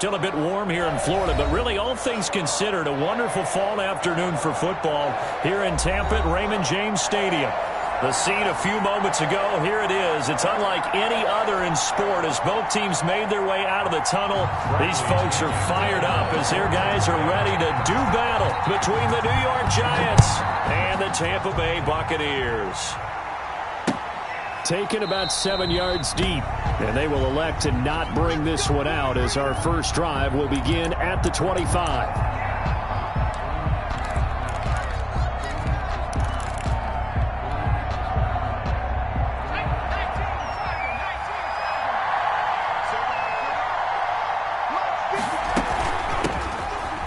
still a bit warm here in Florida, but really all things considered, a wonderful fall afternoon for football here in Tampa at Raymond James Stadium. The scene a few moments ago, here it is. It's unlike any other in sport as both teams made their way out of the tunnel. These folks are fired up as their guys are ready to do battle between the New York Giants and the Tampa Bay Buccaneers. Taken about 7 yards deep, and they will elect to not bring this one out as our first drive will begin at the 25.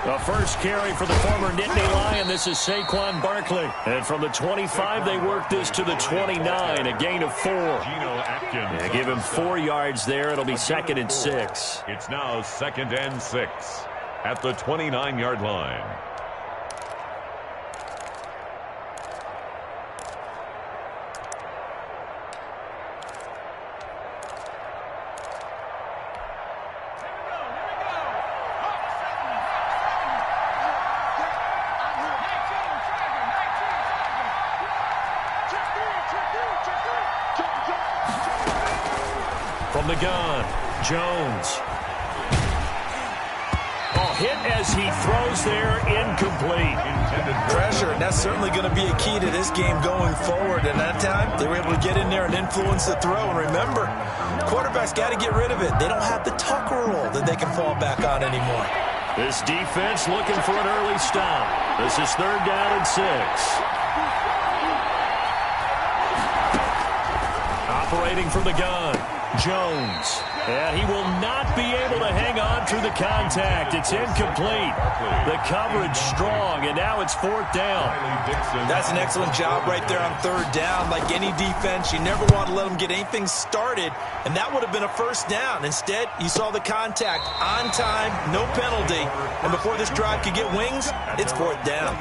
The first carry for the former Nittany Lion. This is Saquon Barkley. And from the 25, they work this to the 29, a gain of 4. Yeah, give him 4 yards there. It'll be 2nd and 6. It's now 2nd and 6 at the 29-yard line. From the gun, Jones. Hit as he throws there, incomplete. Pressure, and that's certainly going to be a key to this game going forward. And that time, they were able to get in there and influence the throw. And remember, quarterbacks got to get rid of it. They don't have the Tucker rule that they can fall back on anymore. This defense looking for an early stop. This is 3rd down and 6. Operating from the gun, Jones. And he will not be able to hang on through the contact. It's incomplete. The coverage strong, and now it's 4th down. That's an excellent job right there on 3rd down. Like any defense, you never want to let them get anything started, and that would have been a 1st down. Instead, you saw the contact on time, no penalty, and before this drive could get wings, it's 4th down.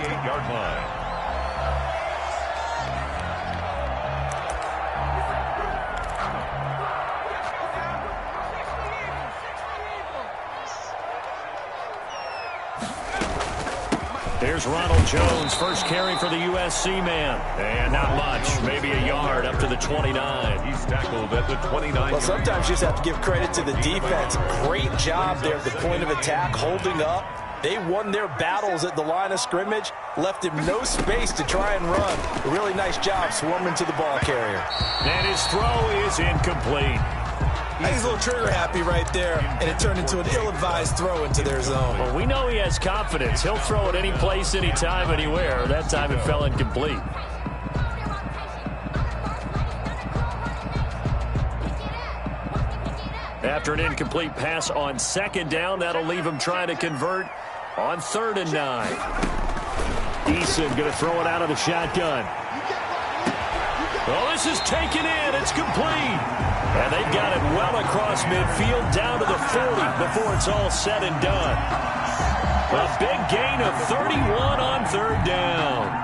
Here's Ronald Jones, first carry for the USC man. And not much, maybe a yard up to the 29. He's tackled at the 29. Well, sometimes you just have to give credit to the defense. Great job there at the point of attack, holding up. They won their battles at the line of scrimmage, left him no space to try and run. A really nice job swarming to the ball carrier. And his throw is incomplete. He's a little trigger happy right there, and it turned into an ill-advised throw into their zone. Well, we know he has confidence. He'll throw it any place, anytime, anywhere. That time it fell incomplete. After an incomplete pass on 2nd down, that'll leave him trying to convert on 3rd and 9. Eason going to throw it out of the shotgun. Well, this is taken in. It's complete. And they've got it well across midfield down to the 40 before it's all said and done. A big gain of 31 on 3rd down.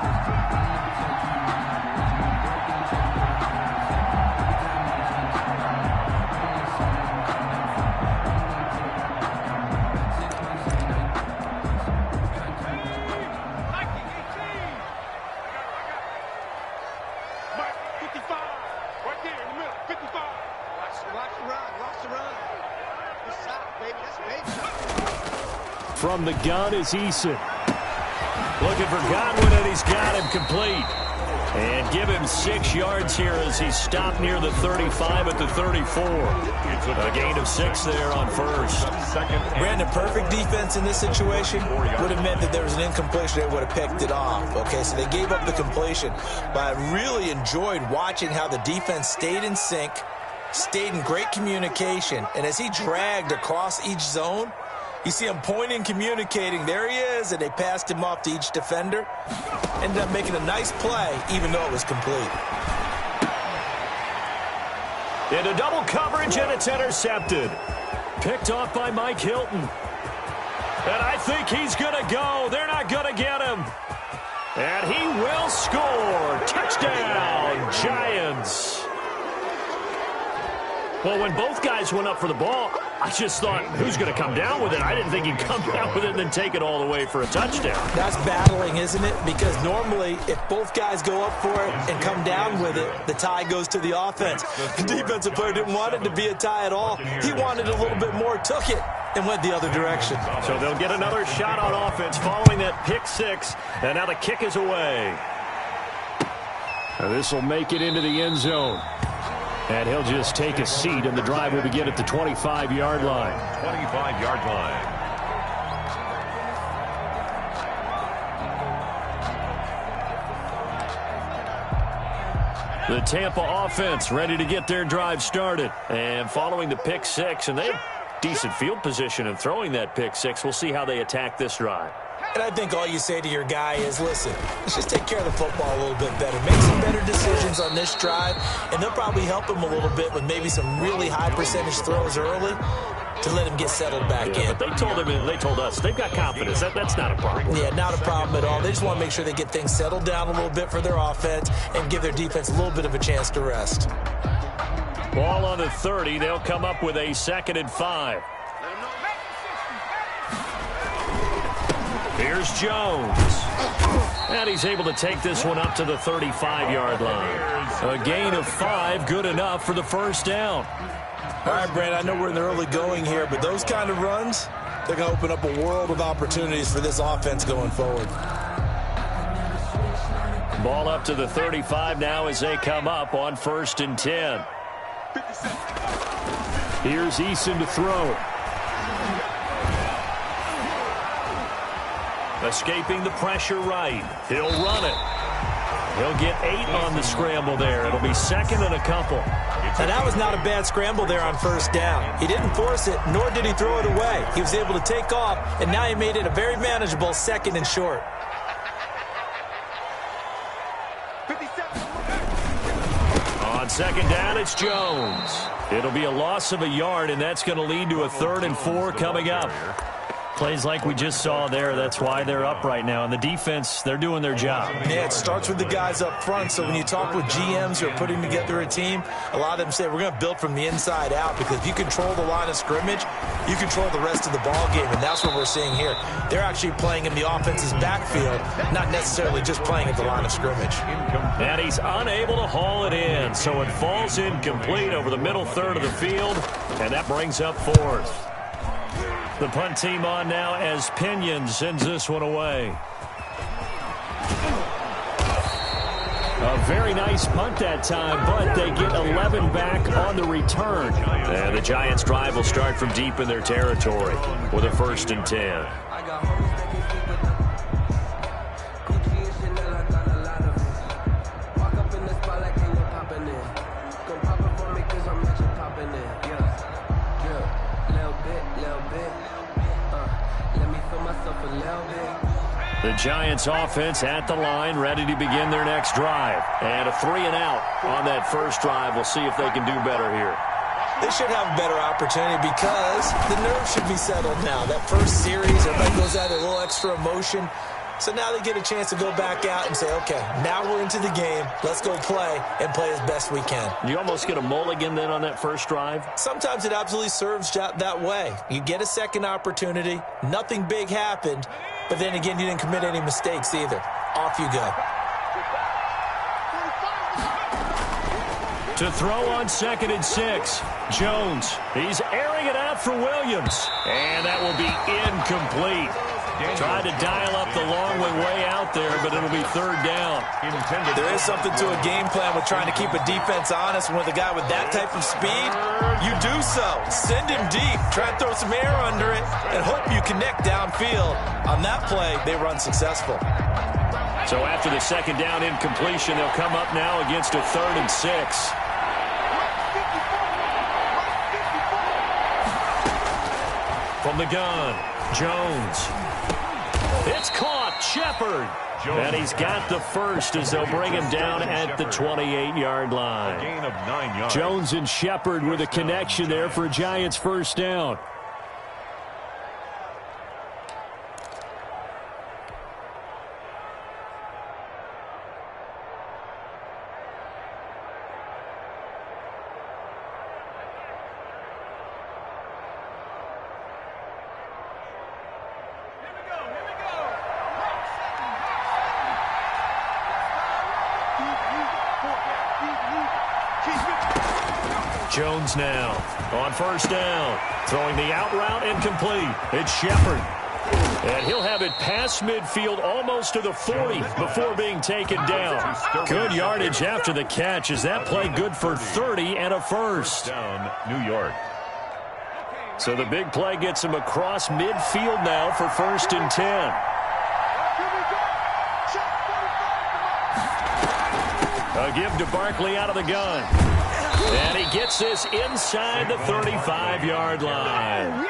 From the gun is Eason. Looking for Godwin, and he's got him complete. And give him 6 yards here as he's stopped near the 35 at the 34. A gain of 6 there on 1st. Brandon, perfect defense in this situation would have meant that there was an incompletion. They would have picked it off. Okay, so they gave up the completion. But I really enjoyed watching how the defense stayed in sync, stayed in great communication. And as he dragged across each zone, you see him pointing, communicating. There he is, and they passed him off to each defender. Ended up making a nice play, even though it was complete. Into double coverage, and it's intercepted. Picked off by Mike Hilton. And I think he's going to go. They're not going to get him. And he will score. Touchdown, Giants. Well, when both guys went up for the ball, I just thought, who's going to come down with it? I didn't think he'd come down with it and then take it all the way for a touchdown. That's battling, isn't it? Because normally, if both guys go up for it and come down with it, the tie goes to the offense. The defensive player didn't want it to be a tie at all. He wanted a little bit more, took it, and went the other direction. So they'll get another shot on offense following that pick six, and now the kick is away. This will make it into the end zone. And he'll just take a seat, and the drive will begin at the 25-yard line. 25-yard line. The Tampa offense ready to get their drive started. And following the pick six, and they have decent field position in throwing that pick six. We'll see how they attack this drive. And I think all you say to your guy is, listen, let's just take care of the football a little bit better. Make some better decisions on this drive, and they'll probably help him a little bit with maybe some really high percentage throws early to let him get settled back in. But they told him, and they told us, they've got confidence. That's not a problem. Yeah, not a problem at all. They just want to make sure they get things settled down a little bit for their offense and give their defense a little bit of a chance to rest. Ball on the 30. They'll come up with a 2nd and 5. Here's Jones. And he's able to take this one up to the 35-yard line. A gain of 5, good enough for the first down. All right, Brandon, I know we're in the early going here, but those kind of runs, they're going to open up a world of opportunities for this offense going forward. Ball up to the 35 now as they come up on 1st and 10. Here's Eason to throw. Escaping the pressure right. He'll run it. He'll get 8 on the scramble there. It'll be 2nd and a couple. And that was not a bad scramble there on 1st down. He didn't force it, nor did he throw it away. He was able to take off, and now he made it a very manageable 2nd and short. On 2nd down, it's Jones. It'll be a loss of a yard, and that's going to lead to a 3rd and 4 coming up. Plays like we just saw there, that's why they're up right now. And the defense, they're doing their job. Yeah, it starts with the guys up front. So when you talk with GMs who are putting together a team, a lot of them say we're going to build from the inside out, because if you control the line of scrimmage, you control the rest of the ball game, and that's what we're seeing here. They're actually playing in the offense's backfield, not necessarily just playing at the line of scrimmage. And he's unable to haul it in, so it falls incomplete over the middle third of the field, and that brings up 4th. The punt team on now as Pinion sends this one away. A very nice punt that time, but they get 11 back on the return. And the Giants' drive will start from deep in their territory with a 1st and 10. The Giants offense at the line, ready to begin their next drive. And a 3 and out on that first drive. We'll see if they can do better here. They should have a better opportunity because the nerves should be settled now. That first series, everybody goes out a little extra emotion. So now they get a chance to go back out and say, okay, now we're into the game. Let's go play and play as best we can. You almost get a mulligan then on that first drive? Sometimes it absolutely serves that way. You get a second opportunity. Nothing big happened. But then again, you didn't commit any mistakes either. Off you go. To throw on 2nd and 6. Jones. He's airing it out for Williams. And that will be incomplete. Tried to dial up the long way out there, but it'll be 3rd down. There is something to a game plan with trying to keep a defense honest. With a guy with that type of speed, you do so. Send him deep. Try and throw some air under it and hope you connect downfield. On that play, they run successful. So after the 2nd down incompletion, they'll come up now against a 3rd and 6. From the gun, Jones. It's caught. Shepard. And he's got the first as they'll bring him down at the 28-yard line. Gain of 9 yards. Jones and Shepard with a connection there for a Giants first down. Jones now on first down. Throwing the out route incomplete. It's Shepard. And he'll have it past midfield almost to the 40 before being taken down. Good yardage after the catch. Is that play good for 30 and a first? Down, New York. So the big play gets him across midfield now for 1st and 10. A give to Barkley out of the gun. And he gets this inside the 35-yard line.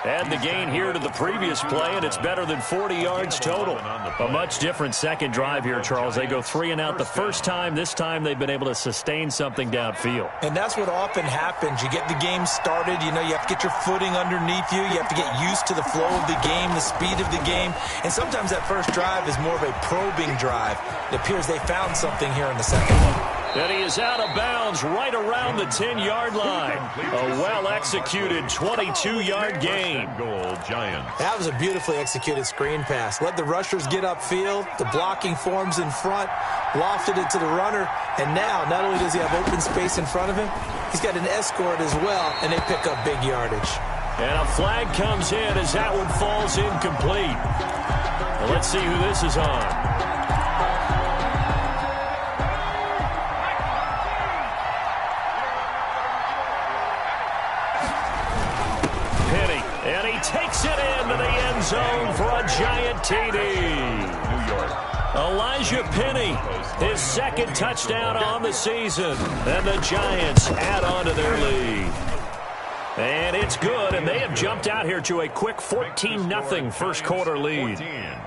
Add the gain here to the previous play, and it's better than 40 yards total. A much different second drive here, Charles. They go 3 and out the first time. This time they've been able to sustain something downfield. And that's what often happens. You get the game started. You know, you have to get your footing underneath you. You have to get used to the flow of the game, the speed of the game. And sometimes that first drive is more of a probing drive. It appears they found something here in the second one. And he is out of bounds right around the 10-yard line. A well-executed 22-yard gain. Goal, Giants. That was a beautifully executed screen pass. Let the rushers get upfield. The blocking forms in front. Lofted it to the runner. And now, not only does he have open space in front of him, he's got an escort as well, and they pick up big yardage. And a flag comes in as that one falls incomplete. Well, let's see who this is on. And he takes it into the end zone for a giant TD. New York. Elijah Penny, his second touchdown on the season. And the Giants add on to their lead. And it's good, and they have jumped out here to a quick 14-0 first quarter lead. 14.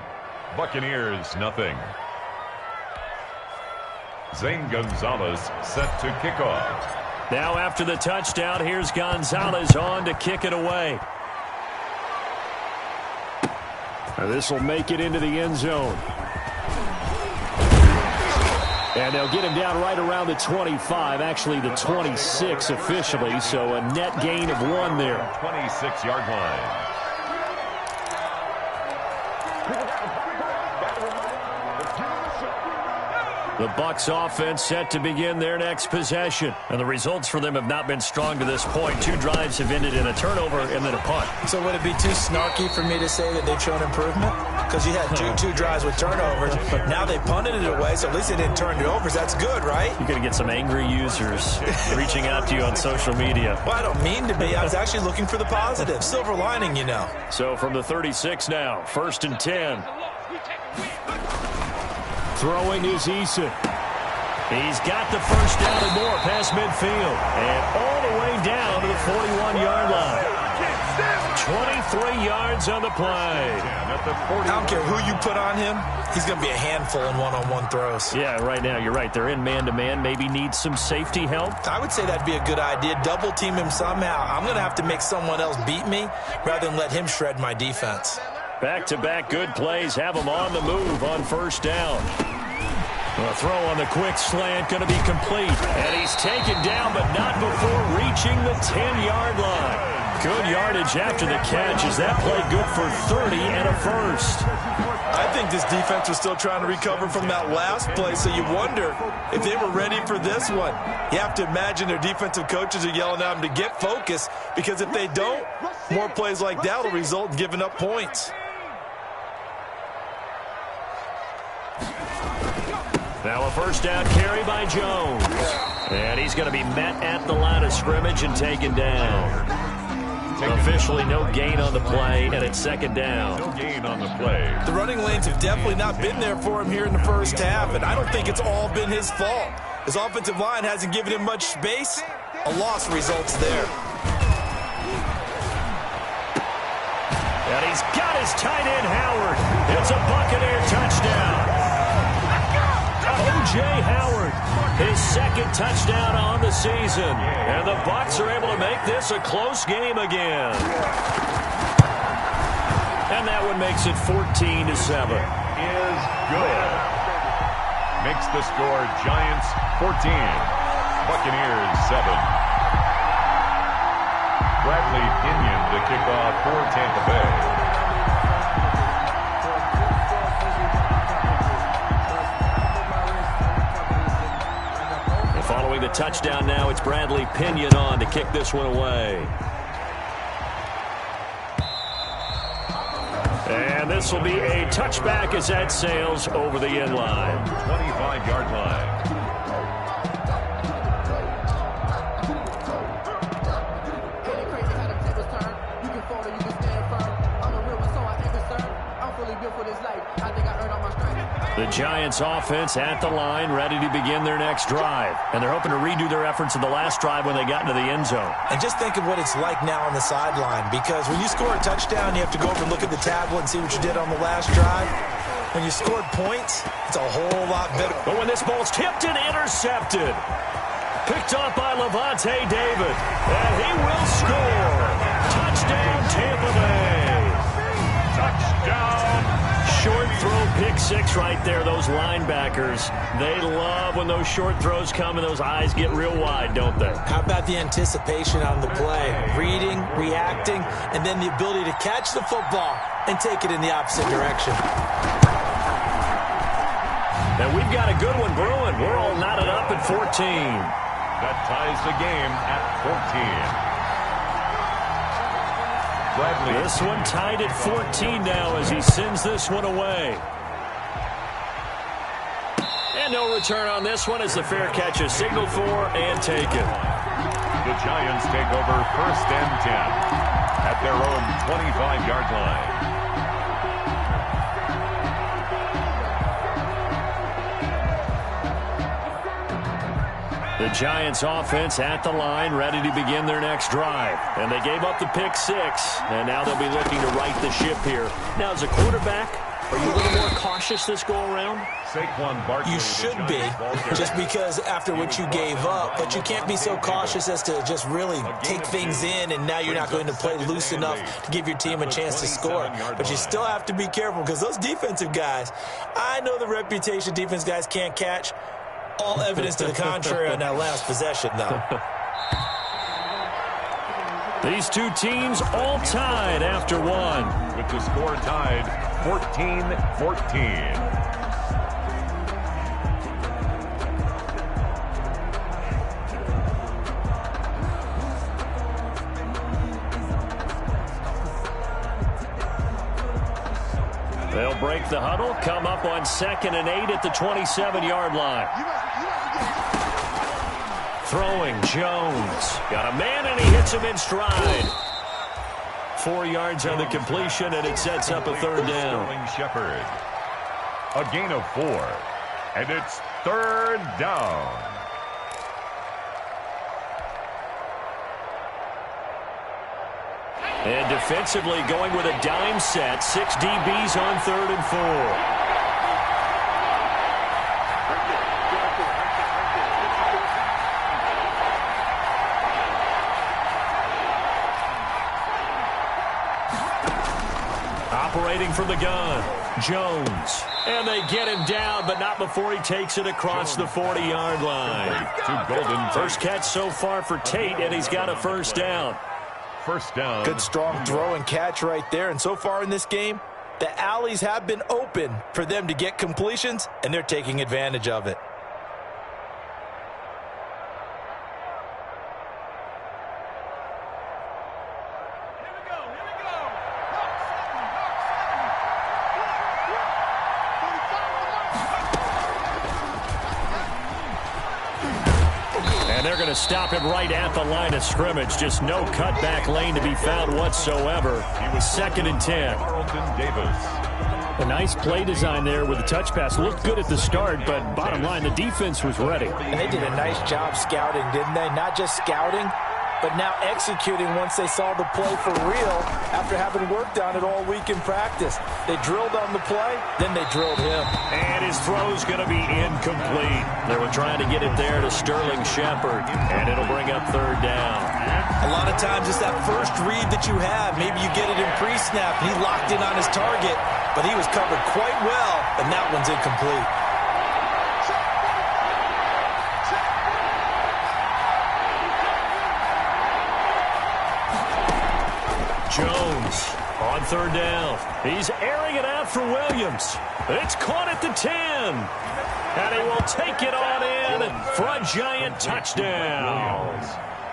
Buccaneers, nothing. Zane Gonzalez set to kick off. Now after the touchdown, here's Gonzalez on to kick it away. This will make it into the end zone. And they'll get him down right around the 25, actually the 26 officially, so a net gain of 1 there. 26-yard line. The Bucs offense set to begin their next possession. And the results for them have not been strong to this point. 2 drives have ended in a turnover and then a punt. So would it be too snarky for me to say that they've shown improvement? Because you had two drives with turnovers. Now they punted it away, so at least they didn't turn it over. So that's good, right? You're going to get some angry users reaching out to you on social media. Well, I don't mean to be. I was actually looking for the positive. Silver lining, you know. So from the 36 now, 1st and 10. Throwing is Eason. He's got the first down and more past midfield. And all the way down to the 41-yard line. 23 yards on the play. I don't care who you put on him. He's going to be a handful in one-on-one throws. Yeah, right now, you're right. They're in man-to-man. Maybe need some safety help. I would say that'd be a good idea. Double team him somehow. I'm going to have to make someone else beat me rather than let him shred my defense. Back-to-back good plays have him on the move on first down. A throw on the quick slant going to be complete. And he's taken down, but not before reaching the 10-yard line. Good yardage after the catch. Is that play good for 30 and a first? I think this defense was still trying to recover from that last play, so you wonder if they were ready for this one. You have to imagine their defensive coaches are yelling at them to get focused, because if they don't, more plays like that will result in giving up points. Now a first down carry by Jones. And he's going to be met at the line of scrimmage and taken down. Officially no gain on the play, and it's second down. No gain on the play. The running lanes have definitely not been there for him here in the first half, and I don't think it's all been his fault. His offensive line hasn't given him much space. A loss results there. And he's got his tight end, Howard. It's a Buccaneer touchdown. O.J. Howard, his second touchdown on the season. And the Bucs are able to make this a close game again. And that one makes it 14-7. Is good. Makes the score Giants 14, Buccaneers 7. Bradley Pinion to kick off for Tampa Bay. Following a touchdown now. It's Bradley Pinion on to kick this one away. And this will be a touchback as that sails over the end line. 25-yard line. The Giants offense at the line, ready to begin their next drive. And they're hoping to redo their efforts in the last drive when they got into the end zone. And just think of what it's like now on the sideline, because when you score a touchdown, you have to go over and look at the tablet and see what you did on the last drive. When you scored points, it's a whole lot better. But when this ball's tipped and intercepted, picked off by Levante David, and he will score. Touchdown, Tampa Bay. Touchdown. Short throw, pick six right there. Those linebackers, they love when those short throws come and those eyes get real wide, don't they? How about the anticipation on the play? Reading, reacting, and then the ability to catch the football and take it in the opposite direction. And we've got a good one brewing. We're all knotted up at 14. That ties the game at 14. Bradley. This one tied at 14 now as he sends this one away. And no return on this one as the fair catch is signaled for and taken. The Giants take over 1st and 10 at their own 25-yard line. The Giants offense at the line, ready to begin their next drive. And they gave up the pick six, and now they'll be looking to right the ship here. Now, as a quarterback, are you a little more cautious this go-around? You should be, just because after what you gave up, but you can't be so cautious as to just really take things in, and now you're not going to play loose enough to give your team a chance to score. But you still have to be careful, because those defensive guys, I know the reputation defense guys can't catch. All evidence to the contrary on that last possession, though. These two teams all tied after one. With the score tied 14-14. They'll break the huddle, come up on 2nd and 8 at the 27-yard line. Throwing, Jones. Got a man, and he hits him in stride. 4 yards on the completion, and it sets up a 3rd down. Shepard. A gain of 4, and it's 3rd down. And defensively going with a dime set. 6 DBs on 3rd and 4. Operating from the gun, Jones. And they get him down, but not before he takes it across the 40-yard line. First catch so far for Tate, and he's got a 1st down. 1st down. Good strong throw and catch right there. And so far in this game, the alleys have been open for them to get completions, and they're taking advantage of it. They're going to stop him right at the line of scrimmage. Just no cutback lane to be found whatsoever. He was 2nd and 10. A nice play design there with the touch pass. Looked good at the start, but bottom line, the defense was ready. And they did a nice job scouting, didn't they? Not just scouting, but now executing once they saw the play for real after having worked on it all week in practice. They drilled on the play, then they drilled him. And his throw's going to be incomplete. They were trying to get it there to Sterling Shepard, and it'll bring up 3rd down. A lot of times it's that first read that you have. Maybe you get it in pre-snap, and he locked in on his target, but he was covered quite well, and that one's incomplete. Jones on 3rd down. He's airing it out for Williams. It's caught at the 10. And he will take it on in for a Giant touchdown.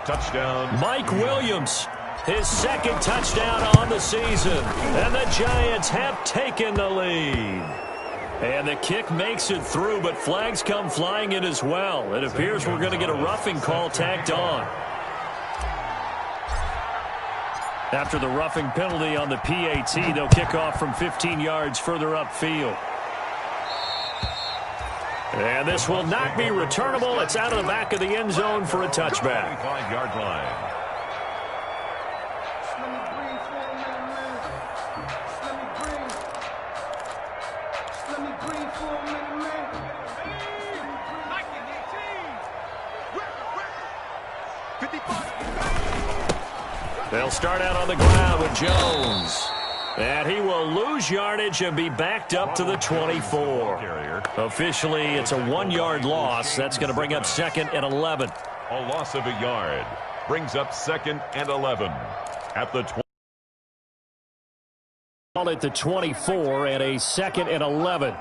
Touchdown. Mike Williams, his second touchdown on the season. And the Giants have taken the lead. And the kick makes it through, but flags come flying in as well. It appears we're going to get a roughing call tacked on. After the roughing penalty on the PAT, they'll kick off from 15 yards further upfield. And this will not be returnable. It's out of the back of the end zone for a touchback. 25-yard line. They'll start out on the ground with Jones. And he will lose yardage and be backed up to the 24. Officially, it's a 1-yard loss. That's going to bring up 2nd and 11. A loss of a yard brings up 2nd and 11 at the 20. Call it the 24 and a 2nd and 11.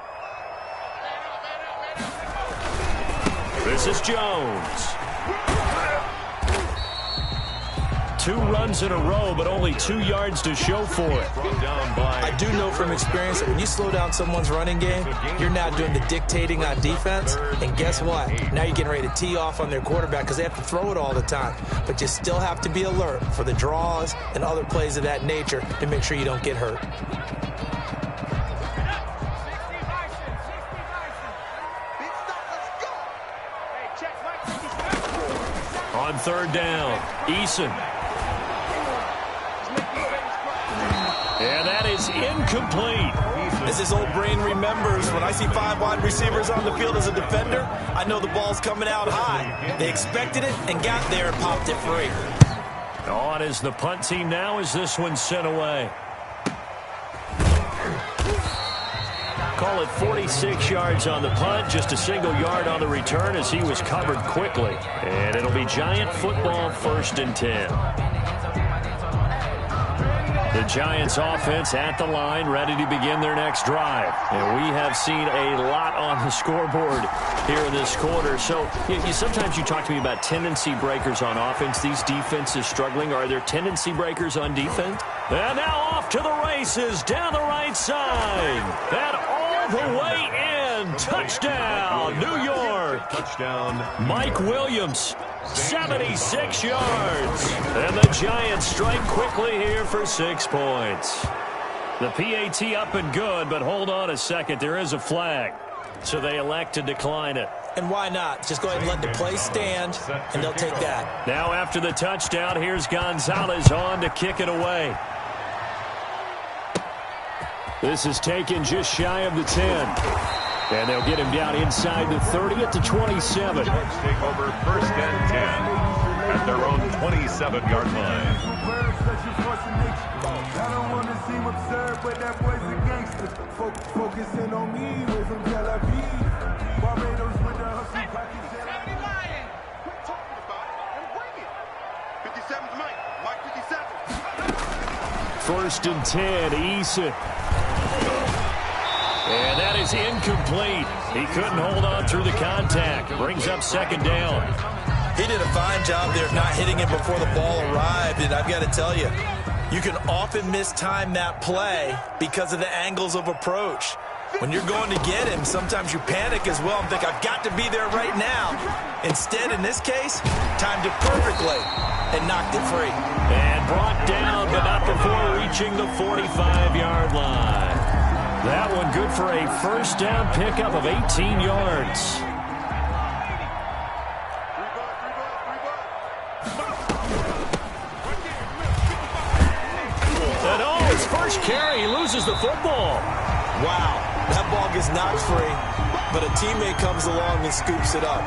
This is Jones. 2 runs in a row, but only 2 yards to show for it. I do know from experience that when you slow down someone's running game, you're now doing the dictating on defense. And guess what? Now you're getting ready to tee off on their quarterback because they have to throw it all the time. But you still have to be alert for the draws and other plays of that nature to make sure you don't get hurt. On 3rd down, Eason. And that is incomplete. As his old brain remembers, when I see 5 wide receivers on the field as a defender, I know the ball's coming out high. They expected it and got there and popped it free. On is the punt team now as this one's sent away. Call it 46 yards on the punt, just a single yard on the return as he was covered quickly. And it'll be Giant football, 1st and 10. The Giants offense at the line, ready to begin their next drive. And we have seen a lot on the scoreboard here in this quarter. So sometimes you talk to me about tendency breakers on offense. These defenses struggling. Are there tendency breakers on defense? And now off to the races down the right side. And all the way in. Touchdown, New York. Touchdown, Mike Williams. 76 yards. And the Giants strike quickly here for 6 points. The PAT up and good, but hold on a second. There is a flag. So they elect to decline it. And why not? Just go ahead and let the play stand, and they'll take that. Now after the touchdown, here's Gonzalez on to kick it away. This is taken just shy of the 10. And they'll get him down inside the 30 at the 27. Bucs take over 1st and 10 at their own 27-yard line. I don't want to seem absurd, but that boy's a gangster. Focusing on me, way from Tel Aviv. Barbados with the hustle pockets. Quit talking about it and bring it. 57's Mike 57. 1st and 10, Eason. And that is incomplete. He couldn't hold on through the contact. Brings up 2nd down. He did a fine job there of not hitting it before the ball arrived. And I've got to tell you, you can often mistime that play because of the angles of approach. When you're going to get him, sometimes you panic as well and think, I've got to be there right now. Instead, in this case, timed it perfectly and knocked it free. And brought down, but not before reaching the 45-yard line. That one good for a 1st down pickup of 18 yards. And his first carry, he loses the football. Wow, that ball gets knocked free, but a teammate comes along and scoops it up.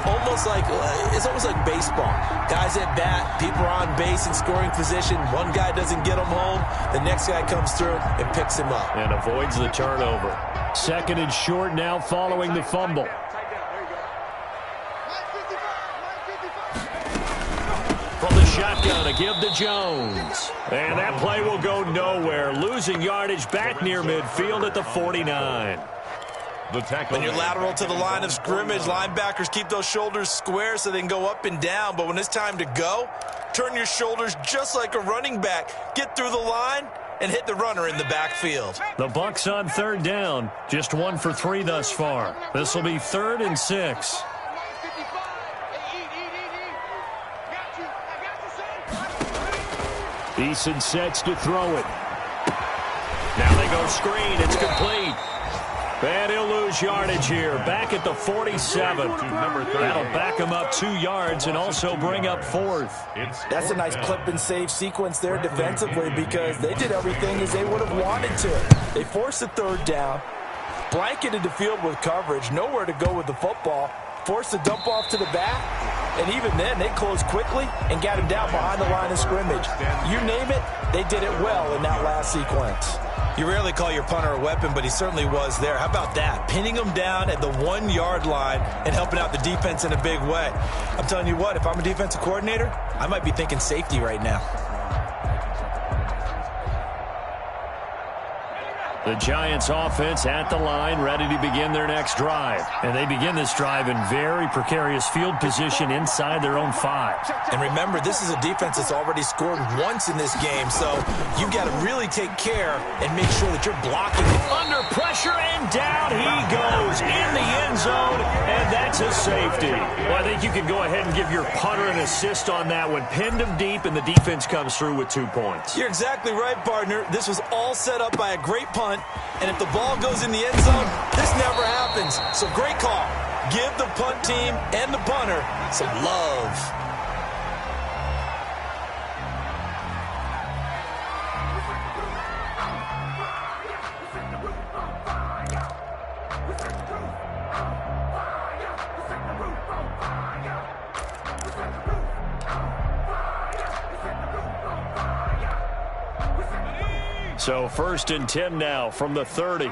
It's almost like baseball. Guys at bat, people are on base in scoring position. One guy doesn't get him home. The next guy comes through and picks him up. And avoids the turnover. 2nd and short now following the fumble. From the shotgun, a give to Jones. And that play will go nowhere. Losing yardage back near midfield at the 49. The tackle. When you're lateral to the line of scrimmage, linebackers keep those shoulders square so they can go up and down. But when it's time to go, turn your shoulders just like a running back. Get through the line and hit the runner in the backfield. The Bucs on third down. Just 1 for 3 thus far. This will be 3rd and 6. Eason sets to throw it. Now they go screen. It's complete. And he'll lose yardage here. Back at the 47. That'll back him up 2 yards and also bring up 4th. That's a nice clip and save sequence there defensively because they did everything as they would have wanted to. They forced a 3rd down, blanketed the field with coverage, nowhere to go with the football, forced a dump off to the back, and even then they closed quickly and got him down behind the line of scrimmage. You name it, they did it well in that last sequence. You rarely call your punter a weapon, but he certainly was there. How about that? Pinning him down at the 1-yard line and helping out the defense in a big way. I'm telling you what, if I'm a defensive coordinator, I might be thinking safety right now. The Giants offense at the line, ready to begin their next drive. And they begin this drive in very precarious field position inside their own 5. And remember, this is a defense that's already scored once in this game, so you've got to really take care and make sure that you're blocking. Under pressure, and down he goes in the end zone, and that's a safety. Well, I think you can go ahead and give your punter an assist on that one. Pinned him deep, and the defense comes through with 2 points. You're exactly right, partner. This was all set up by a great punt. And if the ball goes in the end zone, this never happens. So great call. Give the punt team and the punter some love. So 1st and 10 now from the 30.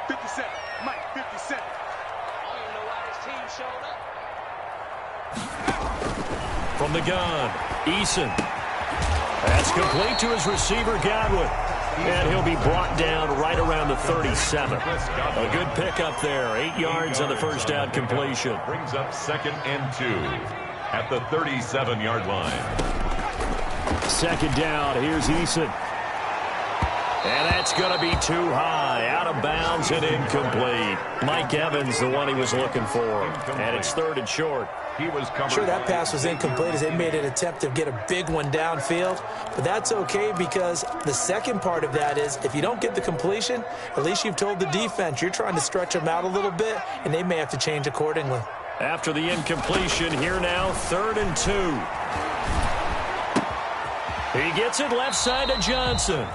50 Cent. Mike, 50 Cent. I don't even know why this team showed up. From the gun, Eason. That's complete to his receiver, Godwin. And he'll be brought down right around the 37. A good pickup there. 8 yards on the first down completion. Brings up 2nd and 2 at the 37-yard line. 2nd down, here's Eason. And that's going to be too high, out of bounds and incomplete. Mike Evans, the one he was looking for. And it's 3rd and short. He was Sure, that pass was incomplete as they made an attempt to get a big one downfield. But that's okay because the second part of that is if you don't get the completion, at least you've told the defense you're trying to stretch them out a little bit, and they may have to change accordingly. After the incompletion, here now, 3rd and 2. He gets it left side to Johnson.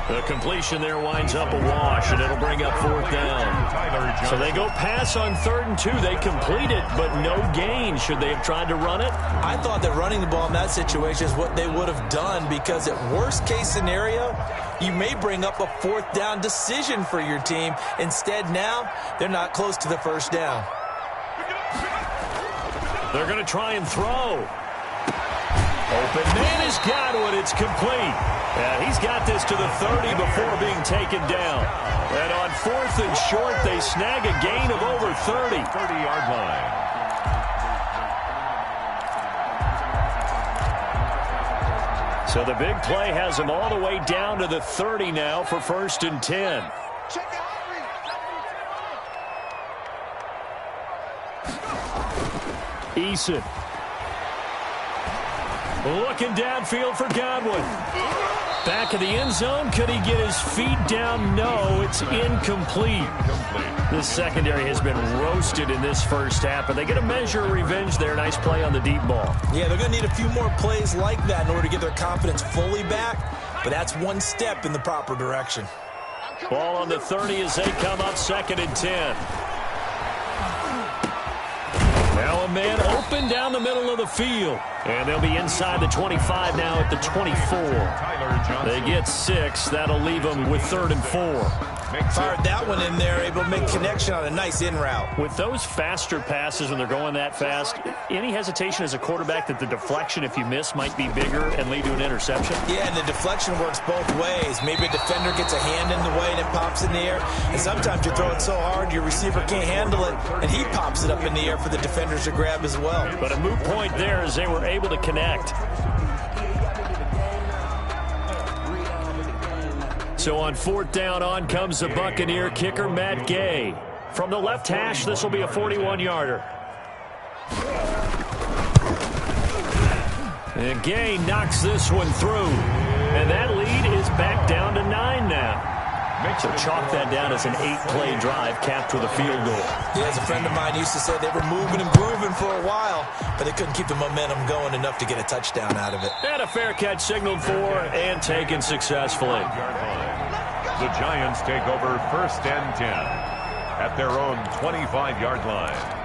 The completion there winds up a wash, and it'll bring up 4th down. So they go pass on 3rd and 2. They complete it, but no gain. Should they have tried to run it? I thought that running the ball in that situation is what they would have done because at worst case scenario, you may bring up a 4th down decision for your team. Instead now, they're not close to the 1st down. They're going to try and throw. Open man is Godwin. It's complete. And he's got this to the 30 before being taken down. And on 4th and short, they snag a gain of over 30. 30-yard line. So the big play has them all the way down to the 30 now for 1st and 10. Eason. Looking downfield for Godwin. Back of the end zone. Could he get his feet down? No, it's incomplete. This secondary has been roasted in this first half, but they get a measure of revenge there. Nice play on the deep ball. Yeah, they're going to need a few more plays like that in order to get their confidence fully back, but that's one step in the proper direction. Ball on the 30 as they come up 2nd and 10. Now A man open down the middle of the field. And they'll be inside the 25 now at the 24. They get 6. That'll leave them with 3rd and 4. Fired that one in there, able to make connection on a nice in route. With those faster passes when they're going that fast, any hesitation as a quarterback that the deflection, if you miss, might be bigger and lead to an interception? Yeah, and the deflection works both ways. Maybe a defender gets a hand in the way and it pops in the air. And sometimes you throw it so hard your receiver can't handle it, and he pops it up in the air for the defenders to grab as well. But a moot point there as they were able to connect. So on 4th down, on comes the Buccaneer kicker, Matt Gay. From the left hash, this will be a 41-yarder. And Gay knocks this one through. And that lead is back down to 9 now. So chalk that down as an 8-play drive capped with a field goal. Yeah, as a friend of mine used to say, they were moving and grooving for a while, but they couldn't keep the momentum going enough to get a touchdown out of it. And a fair catch signaled for and taken successfully. The Giants take over 1st and 10 at their own 25-yard line.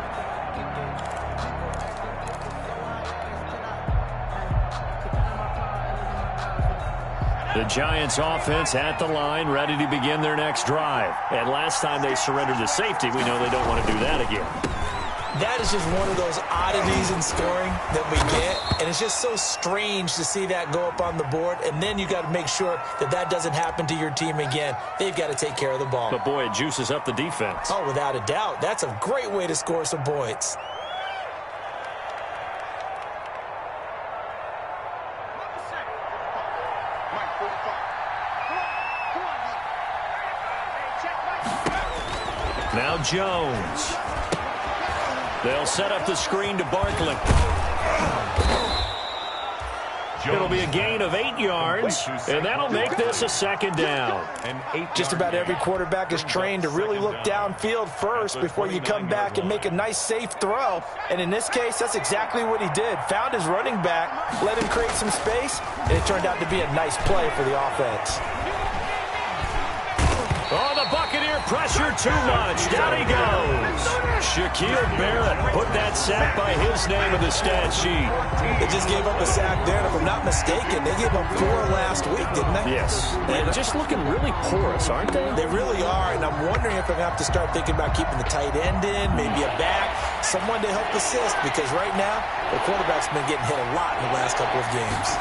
The Giants offense at the line, ready to begin their next drive. And last time they surrendered the safety, we know they don't want to do that again. That is just one of those oddities in scoring that we get, and it's just so strange to see that go up on the board, and then you got to make sure that that doesn't happen to your team again. They've got to take care of the ball. But boy, it juices up the defense. Oh, without a doubt. That's a great way to score some points. Now Jones. They'll set up the screen to Barkley. It'll be a gain of 8 yards, and that'll make this a 2nd down. Just about every quarterback is trained to really look downfield first before you come back and make a nice, safe throw. And in this case, that's exactly what he did. Found his running back, let him create some space, and it turned out to be a nice play for the offense. Oh, the Buccaneer pressure too much. Down he goes. Shaquille Barrett put that sack by his name in the stat sheet. They just gave up a sack there, and if I'm not mistaken, they gave up 4 last week, didn't they? Yes. They're just looking really porous, aren't they? They really are, and I'm wondering if I'm going to have to start thinking about keeping the tight end in, maybe a back, someone to help assist, because right now, the quarterback's been getting hit a lot in the last couple of games.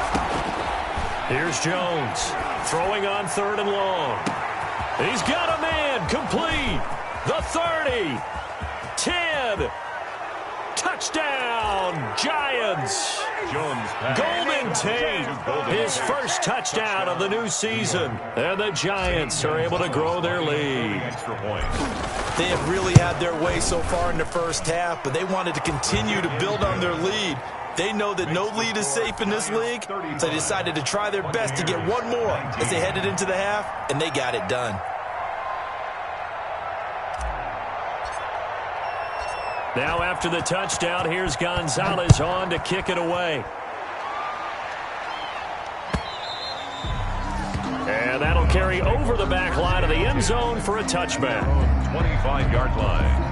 Here's Jones, throwing on 3rd and long. He's got a man, complete, the 30, 10, touchdown, Giants. Golden Tate, his first touchdown of the new season, and the Giants are able to grow their lead. They have really had their way so far in the first half, but they wanted to continue to build on their lead. They know that no lead is safe in this league, so they decided to try their best to get one more as they headed into the half, and they got it done. Now after the touchdown, here's Gonzalez on to kick it away. And that'll carry over the back line of the end zone for a touchback. 25-yard line.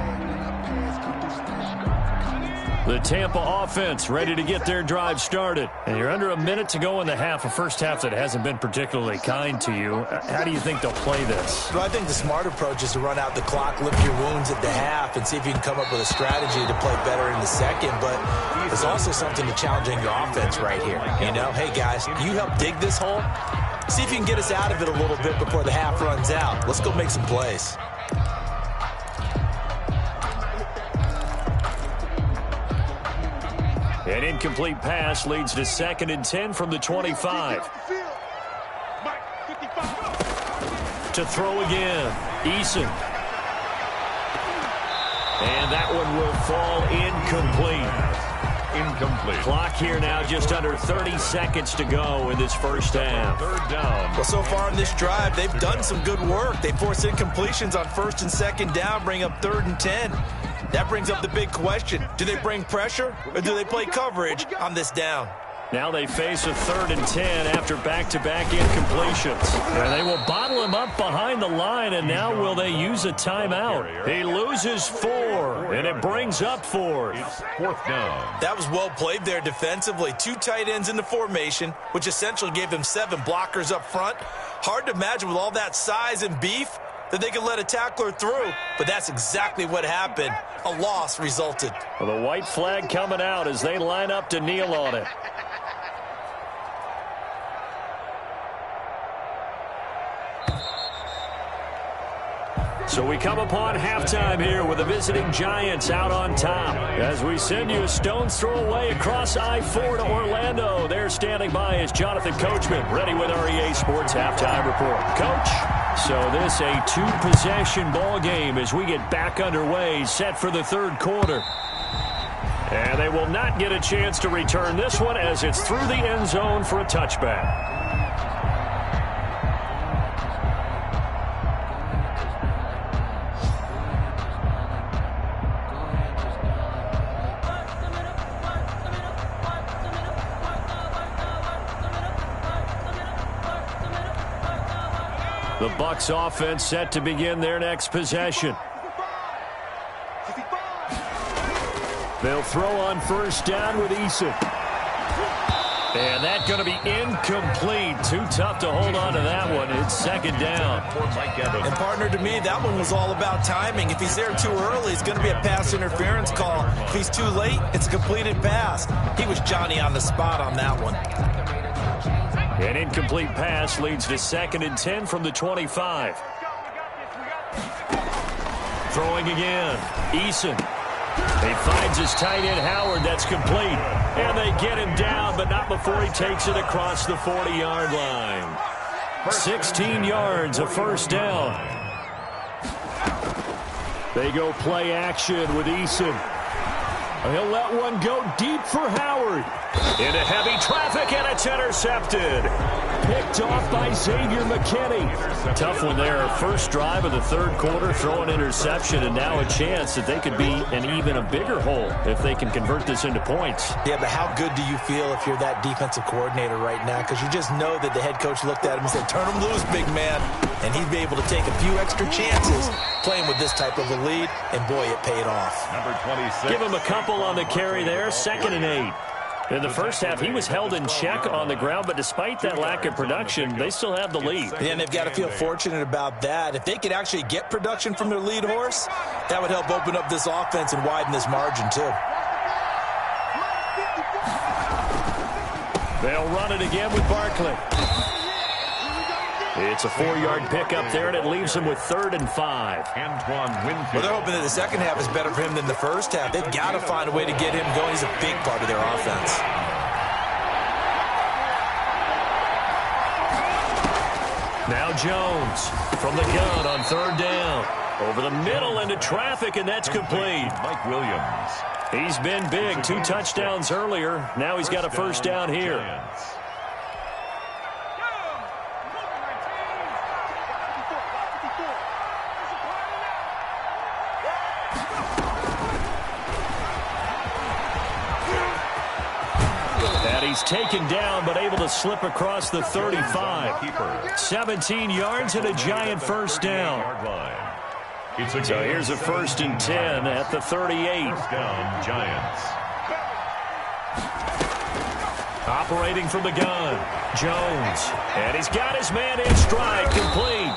The Tampa offense ready to get their drive started. And you're under a minute to go in the half, a first half that hasn't been particularly kind to you. How do you think they'll play this? Well, I think the smart approach is to run out the clock, lick your wounds at the half, and see if you can come up with a strategy to play better in the second. But there's also something to challenging your offense right here. You know, hey, guys, you help dig this hole. See if you can get us out of it a little bit before the half runs out. Let's go make some plays. An incomplete pass leads to 2nd and 10 from the 25. To throw again, Eason. And that one will fall incomplete. Clock here now just under 30 seconds to go in this first half. 3rd down. Well, so far in this drive, they've done some good work. They force incompletions on 1st and 2nd down, bring up 3rd and 10. That brings up the big question. Do they bring pressure or do they play coverage on this down? Now they face a 3rd and 10 after back-to-back incompletions. And they will bottle him up behind the line, and now will they use a timeout? He loses 4, and it brings up 4th. 4th down. That was well played there defensively. 2 tight ends in the formation, which essentially gave them 7 blockers up front. Hard to imagine with all that size and beef that they could let a tackler through, but that's exactly what happened. A loss resulted. Well, the white flag coming out as they line up to kneel on it. So we come upon halftime here with the visiting Giants out on top. As we send you a stone's throw away across I-4 to Orlando. There standing by is Jonathan Coachman, ready with our EA Sports Halftime Report. Coach, so this a 2-possession ball game as we get back underway, set for the 3rd quarter. And they will not get a chance to return this one as it's through the end zone for a touchback. The Bucs offense set to begin their next possession. They'll throw on 1st down with Eason. And that's going to be incomplete. Too tough to hold on to that one. It's 2nd down. And partner, to me, that one was all about timing. If he's there too early, it's going to be a pass interference call. If he's too late, it's a completed pass. He was Johnny on the spot on that one. An incomplete pass leads to 2nd and 10 from the 25. Throwing again. Eason. He finds his tight end Howard. That's complete. And they get him down, but not before he takes it across the 40-yard line. 16 yards, a 1st down. They go play action with Eason. He'll let one go deep for Howard. Into heavy traffic, and it's intercepted. Picked off by Xavier McKinney. Tough one there. First drive of the 3rd quarter, throw an interception, and now a chance that they could be in even a bigger hole if they can convert this into points. Yeah, but how good do you feel if you're that defensive coordinator right now? Because you just know that the head coach looked at him and said, turn him loose, big man. And he'd be able to take a few extra chances playing with this type of a lead, and boy, it paid off. Number 26. Give him a couple on the carry there, 2nd and 8. In the first half, he was held in check on the ground, but despite that lack of production, they still have the lead. And they've got to feel fortunate about that. If they could actually get production from their lead horse, that would help open up this offense and widen this margin, too. They'll run it again with Barkley. It's a 4-yard pickup there, and it leaves them with 3rd and 5. Well, they're hoping that the second half is better for him than the first half. They've got to find a way to get him going. He's a big part of their offense. Now Jones from the gun on 3rd down. Over the middle into traffic, and that's complete. Mike Williams. He's been big. 2 touchdowns earlier. Now he's got a 1st down here. He's taken down, but able to slip across the 35. 17 yards and a Giant 1st down. So here's a 1st and 10 at the 38. 1st down, Giants. Operating from the gun, Jones. And he's got his man in stride, complete.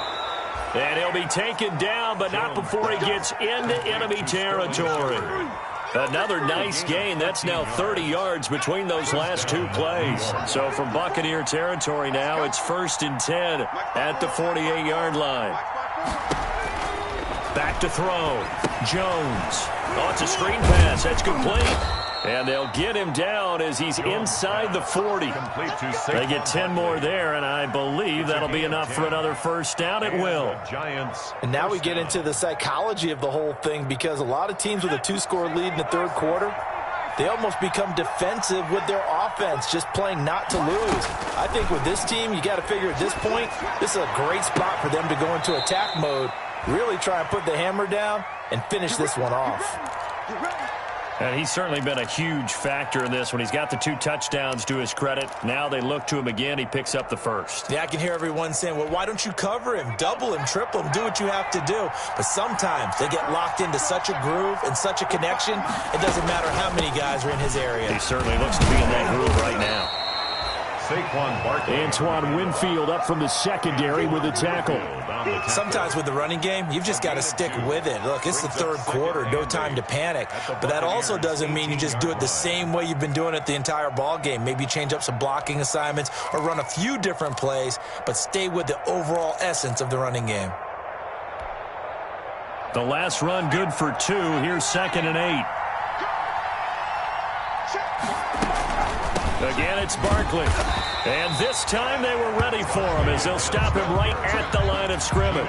And he'll be taken down, but not before he gets into enemy territory. Another nice gain. That's now 30 yards between those last 2 plays. So from Buccaneer territory now, it's 1st and 10 at the 48-yard line. Back to throw. Jones. Oh, it's a screen pass. That's complete. And they'll get him down as he's inside the 40. They get 10 more there, and I believe that'll be enough for another 1st down. It will. And now we get into the psychology of the whole thing, because a lot of teams with a 2-score lead in the 3rd quarter, they almost become defensive with their offense, just playing not to lose. I think with this team, you got to figure at this point, this is a great spot for them to go into attack mode, really try and put the hammer down and finish this one off. And he's certainly been a huge factor in this when he's got the 2 touchdowns to his credit. Now they look to him again. He picks up the first. Yeah, I can hear everyone saying, well, why don't you cover him, double him, triple him, do what you have to do. But sometimes they get locked into such a groove and such a connection, it doesn't matter how many guys are in his area. He certainly looks to be in that groove right now. Antoine Winfield up from the secondary with a tackle. Sometimes with the running game, you've just got to stick with it. Look, it's the third quarter, no time to panic. But that also doesn't mean you just do it the same way you've been doing it the entire ball game. Maybe change up some blocking assignments or run a few different plays, but stay with the overall essence of the running game. The last run good for 2. Here's 2nd and 8. Again, it's Barkley. And this time they were ready for him as they'll stop him right at the line of scrimmage.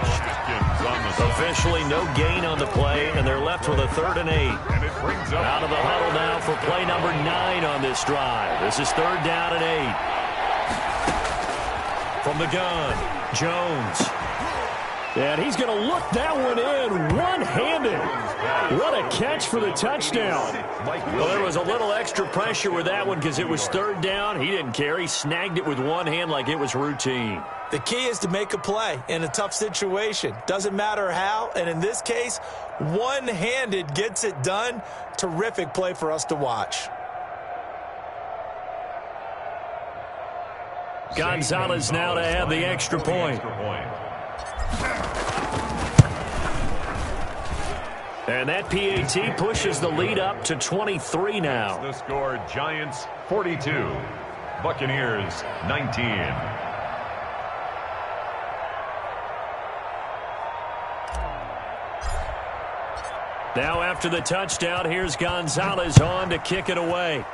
Officially no gain on the play, and they're left with a 3rd and 8. Out of the huddle now for play number 9 on this drive. This is 3rd down and 8. From the gun, Jones. And he's going to look that one in one-handed. What a catch for the touchdown. Well, there was a little extra pressure with that one because it was 3rd down. He didn't care. He snagged it with one hand like it was routine. The key is to make a play in a tough situation. Doesn't matter how, and in this case, one-handed gets it done. Terrific play for us to watch. Gonzalez now to add the extra point. And that PAT pushes the lead up to 23 now. The score, Giants 42, Buccaneers 19. Now after the touchdown, here's Gonzalez on to kick it away.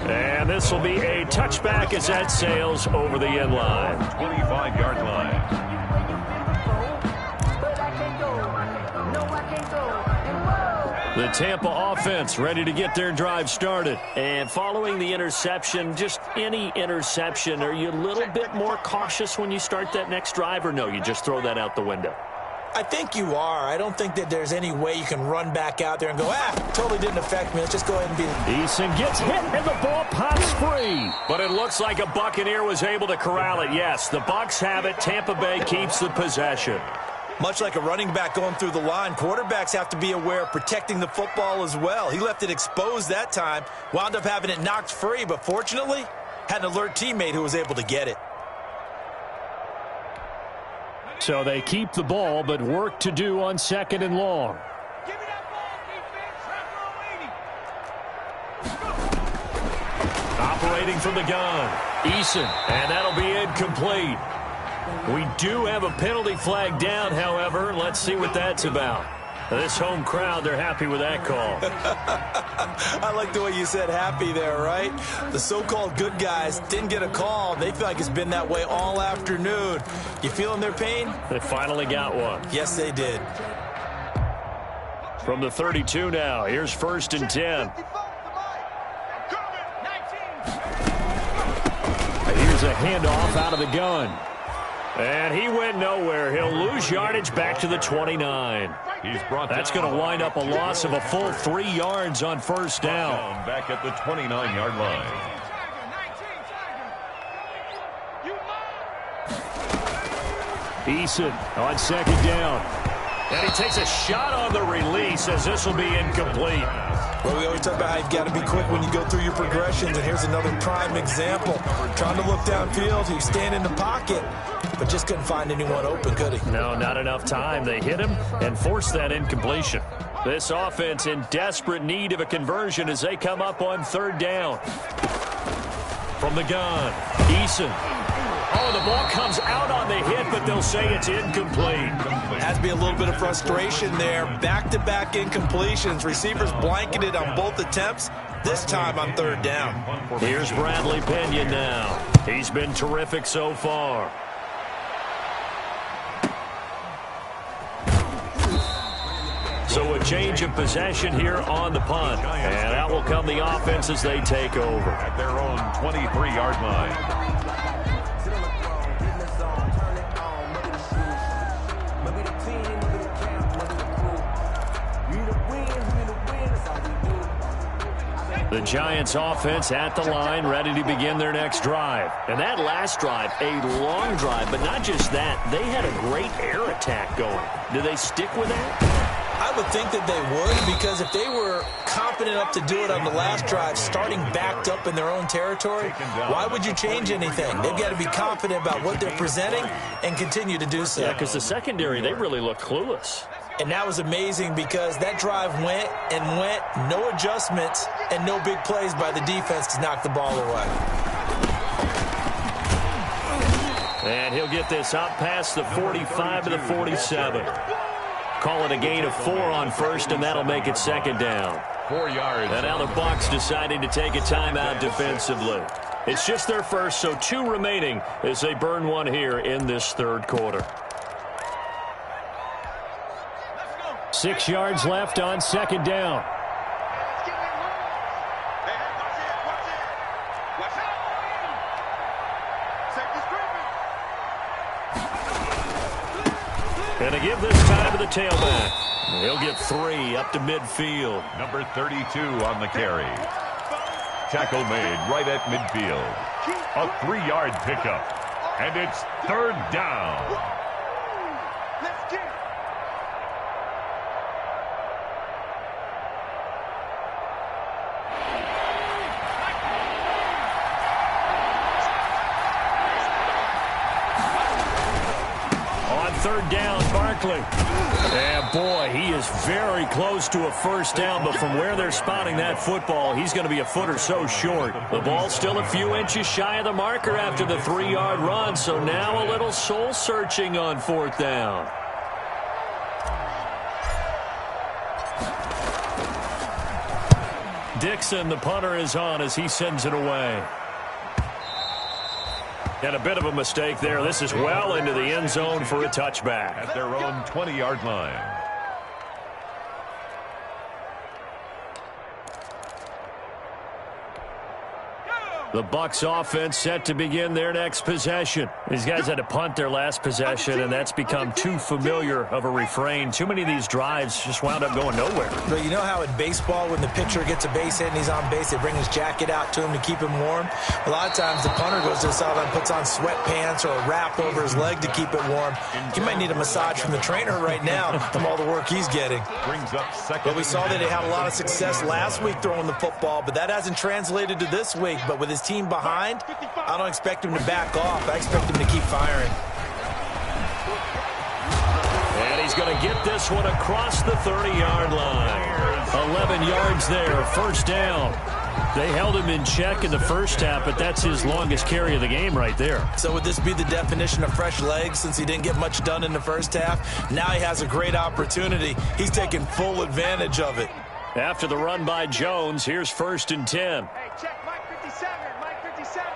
And this will be a touchback as that sails over the end line. 25-yard line. The Tampa offense ready to get their drive started. And following the interception, just any interception, are you a little bit more cautious when you start that next drive, or no, you just throw that out the window? I think you are. I don't think that there's any way you can run back out there and go, totally didn't affect me. Let's just go ahead and be... Eason gets hit, and the ball pops free. But it looks like a Buccaneer was able to corral it. Yes, the Bucs have it. Tampa Bay keeps the possession. Much like a running back going through the line, quarterbacks have to be aware of protecting the football as well. He left it exposed that time, wound up having it knocked free, but fortunately, had an alert teammate who was able to get it. So they keep the ball, but work to do on 2nd and long. Give me that ball, defense. Operating from the gun, Eason, and that'll be incomplete. We do have a penalty flag down, however. Let's see what that's about. This home crowd, they're happy with that call. I like the way you said happy there, right? The so-called good guys didn't get a call. They feel like it's been that way all afternoon. You feeling their pain? They finally got one. Yes, they did. From the 32 now, here's 1st and 10. Here's a handoff out of the gun. And he went nowhere. He'll lose yardage back to the 29. That's going to wind up a loss of a full 3 yards on 1st down. Back at the 29-yard line. Eason on 2nd down. And he takes a shot on the release as this will be incomplete. Well, we always talk about how you've got to be quick when you go through your progressions, and here's another prime example. Trying to look downfield, he was standing in the pocket, but just couldn't find anyone open, could he? No, not enough time. They hit him and forced that incompletion. This offense in desperate need of a conversion as they come up on 3rd down. From the gun, Eason. Oh, the ball comes out on the hit, but they'll say it's incomplete. Has to be a little bit of frustration there. Back-to-back incompletions. Receivers blanketed on both attempts, this time on 3rd down. Here's Bradley Pena now. He's been terrific so far. So a change of possession here on the punt. And out will come the offense as they take over. At their own 23-yard line. The Giants offense at the line, ready to begin their next drive. And that last drive, a long drive, but not just that. They had a great air attack going. Do they stick with that? I would think that they would, because if they were confident enough to do it on the last drive, starting backed up in their own territory, why would you change anything? They've got to be confident about what they're presenting and continue to do so. Yeah, because the secondary, they really look clueless. And that was amazing because that drive went and went, no adjustments and no big plays by the defense to knock the ball away. And he'll get this up past the 45 to the 47. Call it a gain of 4 on first, and that'll make it second down. 4 yards. And now the Bucs deciding to take a timeout defensively. It's just their first, so 2 remaining as they burn one here in this third quarter. 6 yards left on second down. And to give this time to the tailback. He'll get 3 up to midfield. Number 32 on the carry. Tackle made right at midfield. A 3-yard pickup. And it's third down. Third down, Barkley. And boy, he is very close to a first down, but from where they're spotting that football, he's going to be a foot or so short. The ball's still a few inches shy of the marker after the 3-yard run, so now a little soul-searching on fourth down. Dixon, the punter, is on as he sends it away. And a bit of a mistake there. This is well into the end zone for a touchback. At their own 20-yard line. The Bucs offense set to begin their next possession. These guys had to punt their last possession, and that's become too familiar of a refrain. Too many of these drives just wound up going nowhere. But you know how in baseball, when the pitcher gets a base hit and he's on base, they bring his jacket out to him to keep him warm? A lot of times the punter goes to the sideline, puts on sweatpants or a wrap over his leg to keep it warm. He might need a massage from the trainer right now from all the work he's getting. Brings up second. But we saw that they had a lot of success last week throwing the football, but that hasn't translated to this week. But with his team behind, I don't expect him to back off. I expect him to keep firing. And he's going to get this one across the 30-yard line. 11 yards there, first down. They held him in check in the first half, but that's his longest carry of the game right there. So would this be the definition of fresh legs since he didn't get much done in the first half? Now he has a great opportunity. He's taking full advantage of it. After the run by Jones, here's 1st and 10. Hey, check Mike 57. Mike 57.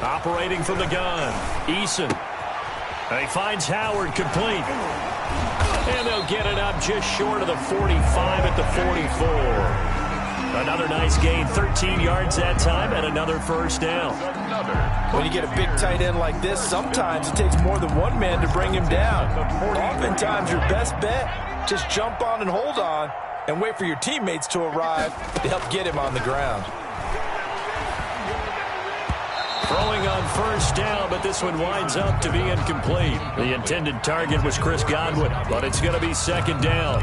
Operating from the gun, Eason. And he finds Howard complete. And they'll get it up just short of the 45 at the 44. Another nice gain, 13 yards that time, and another first down. When you get a big tight end like this, sometimes it takes more than one man to bring him down. Oftentimes, your best bet, just jump on and hold on and wait for your teammates to arrive to help get him on the ground. Throwing on first down, but this one winds up to be incomplete. The intended target was Chris Godwin, but it's going to be second down.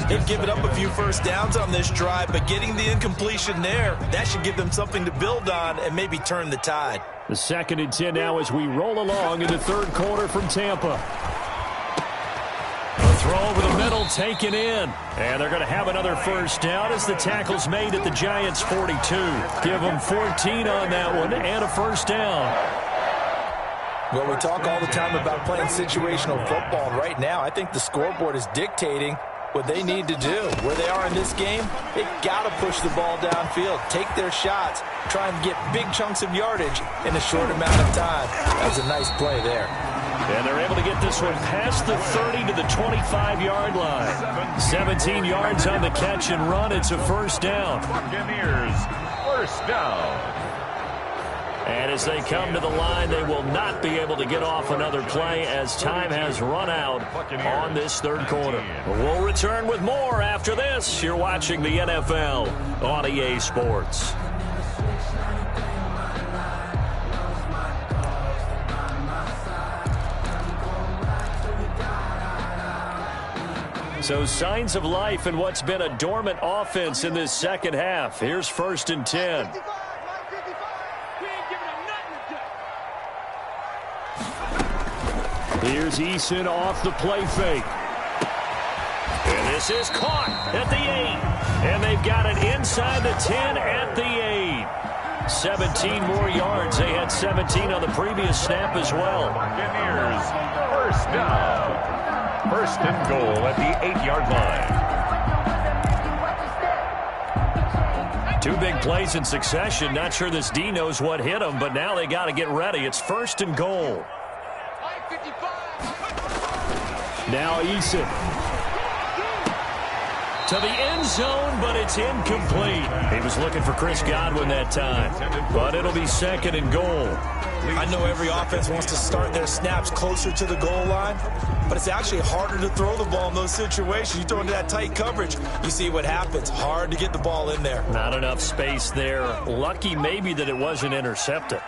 They've given up a few first downs on this drive, but getting the incompletion there, that should give them something to build on and maybe turn the tide. The 2nd and 10 now as we roll along in the third quarter from Tampa. A throw over the middle taken in. And they're going to have another first down as the tackle's made at the Giants' 42. Give them 14 on that one and a first down. Well, we talk all the time about playing situational football. And right now, I think the scoreboard is dictating what they need to do. Where they are in this game, they've got to push the ball downfield, take their shots, try and get big chunks of yardage in a short amount of time. That was a nice play there. And they're able to get this one past the 30 to the 25-yard line. 17 yards on the catch and run. It's a first down. Buccaneers, first down. And as they come to the line, they will not be able to get off another play as time has run out on this third quarter. We'll return with more after this. You're watching the NFL on EA Sports. So signs of life in what's been a dormant offense in this second half. Here's 1st and 10. Here's Eason off the play fake. And this is caught at the 8. And they've got it inside the 10 at the 8. 17 more yards. They had 17 on the previous snap as well. Buccaneers, first down. 1st and goal at the 8-yard line. 2 big plays in succession. Not sure this D knows what hit him, but now they got to get ready. It's 1st and goal. Now Eason to the end zone, but it's incomplete. He was looking for Chris Godwin that time, but it'll be 2nd and goal. I know every offense wants to start their snaps closer to the goal line, but it's actually harder to throw the ball in those situations. You throw into that tight coverage, you see what happens. Hard to get the ball in there. Not enough space there. Lucky maybe that it wasn't intercepted.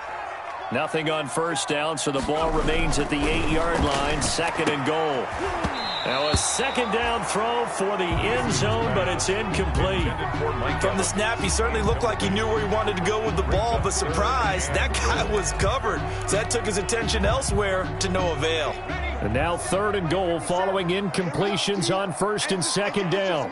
Nothing on 1st down, so the ball remains at the 8-yard line. 2nd and goal. Now a 2nd down throw for the end zone, but it's incomplete. From the snap, he certainly looked like he knew where he wanted to go with the ball, but surprise, that guy was covered. So that took his attention elsewhere to no avail. And now 3rd and goal following incompletions on 1st and 2nd down.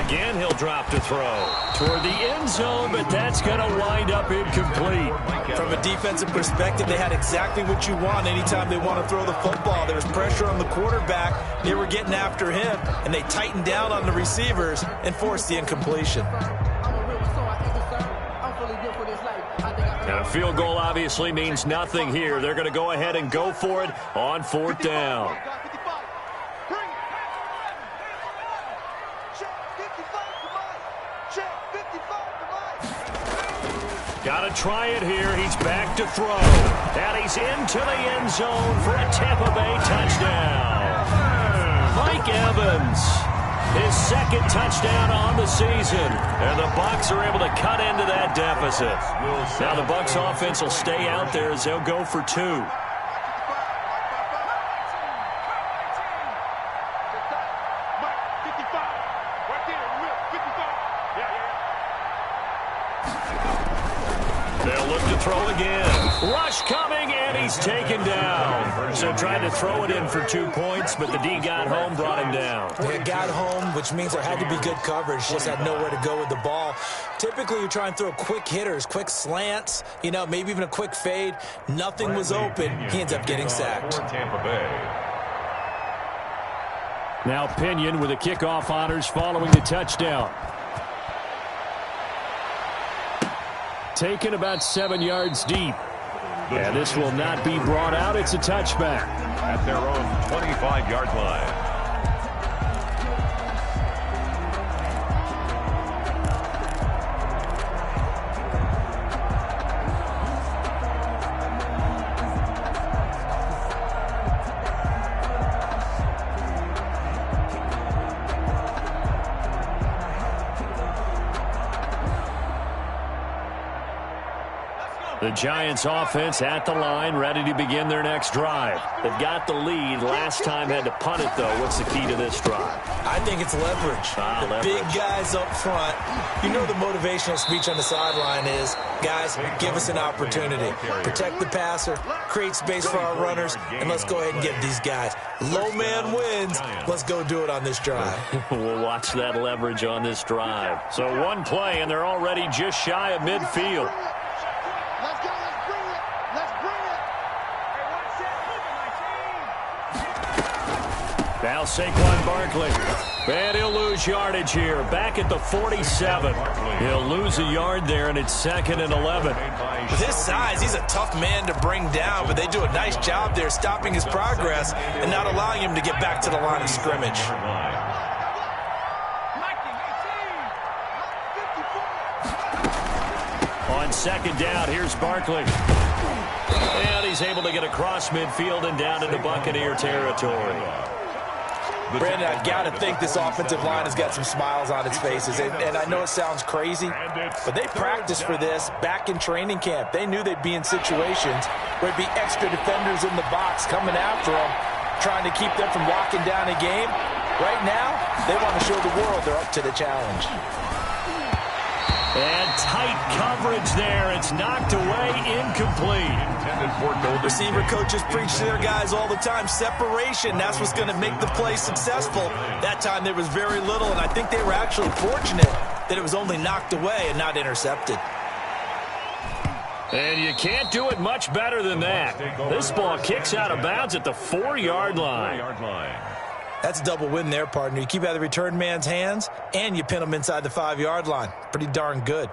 Again, he'll drop to throw toward the end zone, but that's going to wind up incomplete. From a defensive perspective, they had exactly what you want anytime they want to throw the football. There was pressure on the quarterback. They were getting after him, and they tightened down on the receivers and forced the incompletion. And a field goal obviously means nothing here. They're going to go ahead and go for it on 4th down. Got to try it here. He's back to throw. And he's into the end zone for a Tampa Bay touchdown. Mike Evans, his 2nd touchdown on the season. And the Bucs are able to cut into that deficit. Now the Bucs offense will stay out there as they'll go for 2. They'll look to throw again. Rush coming, and he's taken down. So trying to throw it in for 2 points, but the D got home, brought him down. They got home, which means there had to be good coverage. Just had nowhere to go with the ball. Typically, you try and throw quick hitters, quick slants, maybe even a quick fade. Nothing was open. He ends up getting sacked. Tampa Bay. Now Pinion with the kickoff honors following the touchdown. Taken about 7 yards deep. And this will not be brought out. It's a touchback. At their own 25-yard line. The Giants offense at the line, ready to begin their next drive. They've got the lead. Last time had to punt it, though. What's the key to this drive? I think it's leverage. Leverage. Big guys up front. The motivational speech on the sideline is, guys, give us an opportunity. Protect the passer, create space for our runners, and let's go ahead and give these guys. Low man wins. Let's go do it on this drive. We'll watch that leverage on this drive. So 1 play, and they're already just shy of midfield. Now Saquon Barkley. And he'll lose yardage here. Back at the 47. He'll lose a yard there, and it's 2nd and 11. With his size, he's a tough man to bring down, but they do a nice job there stopping his progress and not allowing him to get back to the line of scrimmage. On 2nd down, here's Barkley. And he's able to get across midfield and down into Buccaneer territory. Brandon, I got to think this offensive line has got some smiles on its faces. And I know it sounds crazy, but they practiced for this back in training camp. They knew they'd be in situations where it'd be extra defenders in the box coming after them, trying to keep them from locking down a game. Right now, they want to show the world they're up to the challenge. And tight coverage there. It's knocked away, incomplete. Receiver coaches preach to their guys all the time. Separation, that's what's going to make the play successful. That time there was very little, and I think they were actually fortunate that it was only knocked away and not intercepted. And you can't do it much better than that. This ball kicks out of bounds at the 4-yard line. That's a double win there, partner. You keep out of the return man's hands, and you pin him inside the 5-yard line. Pretty darn good.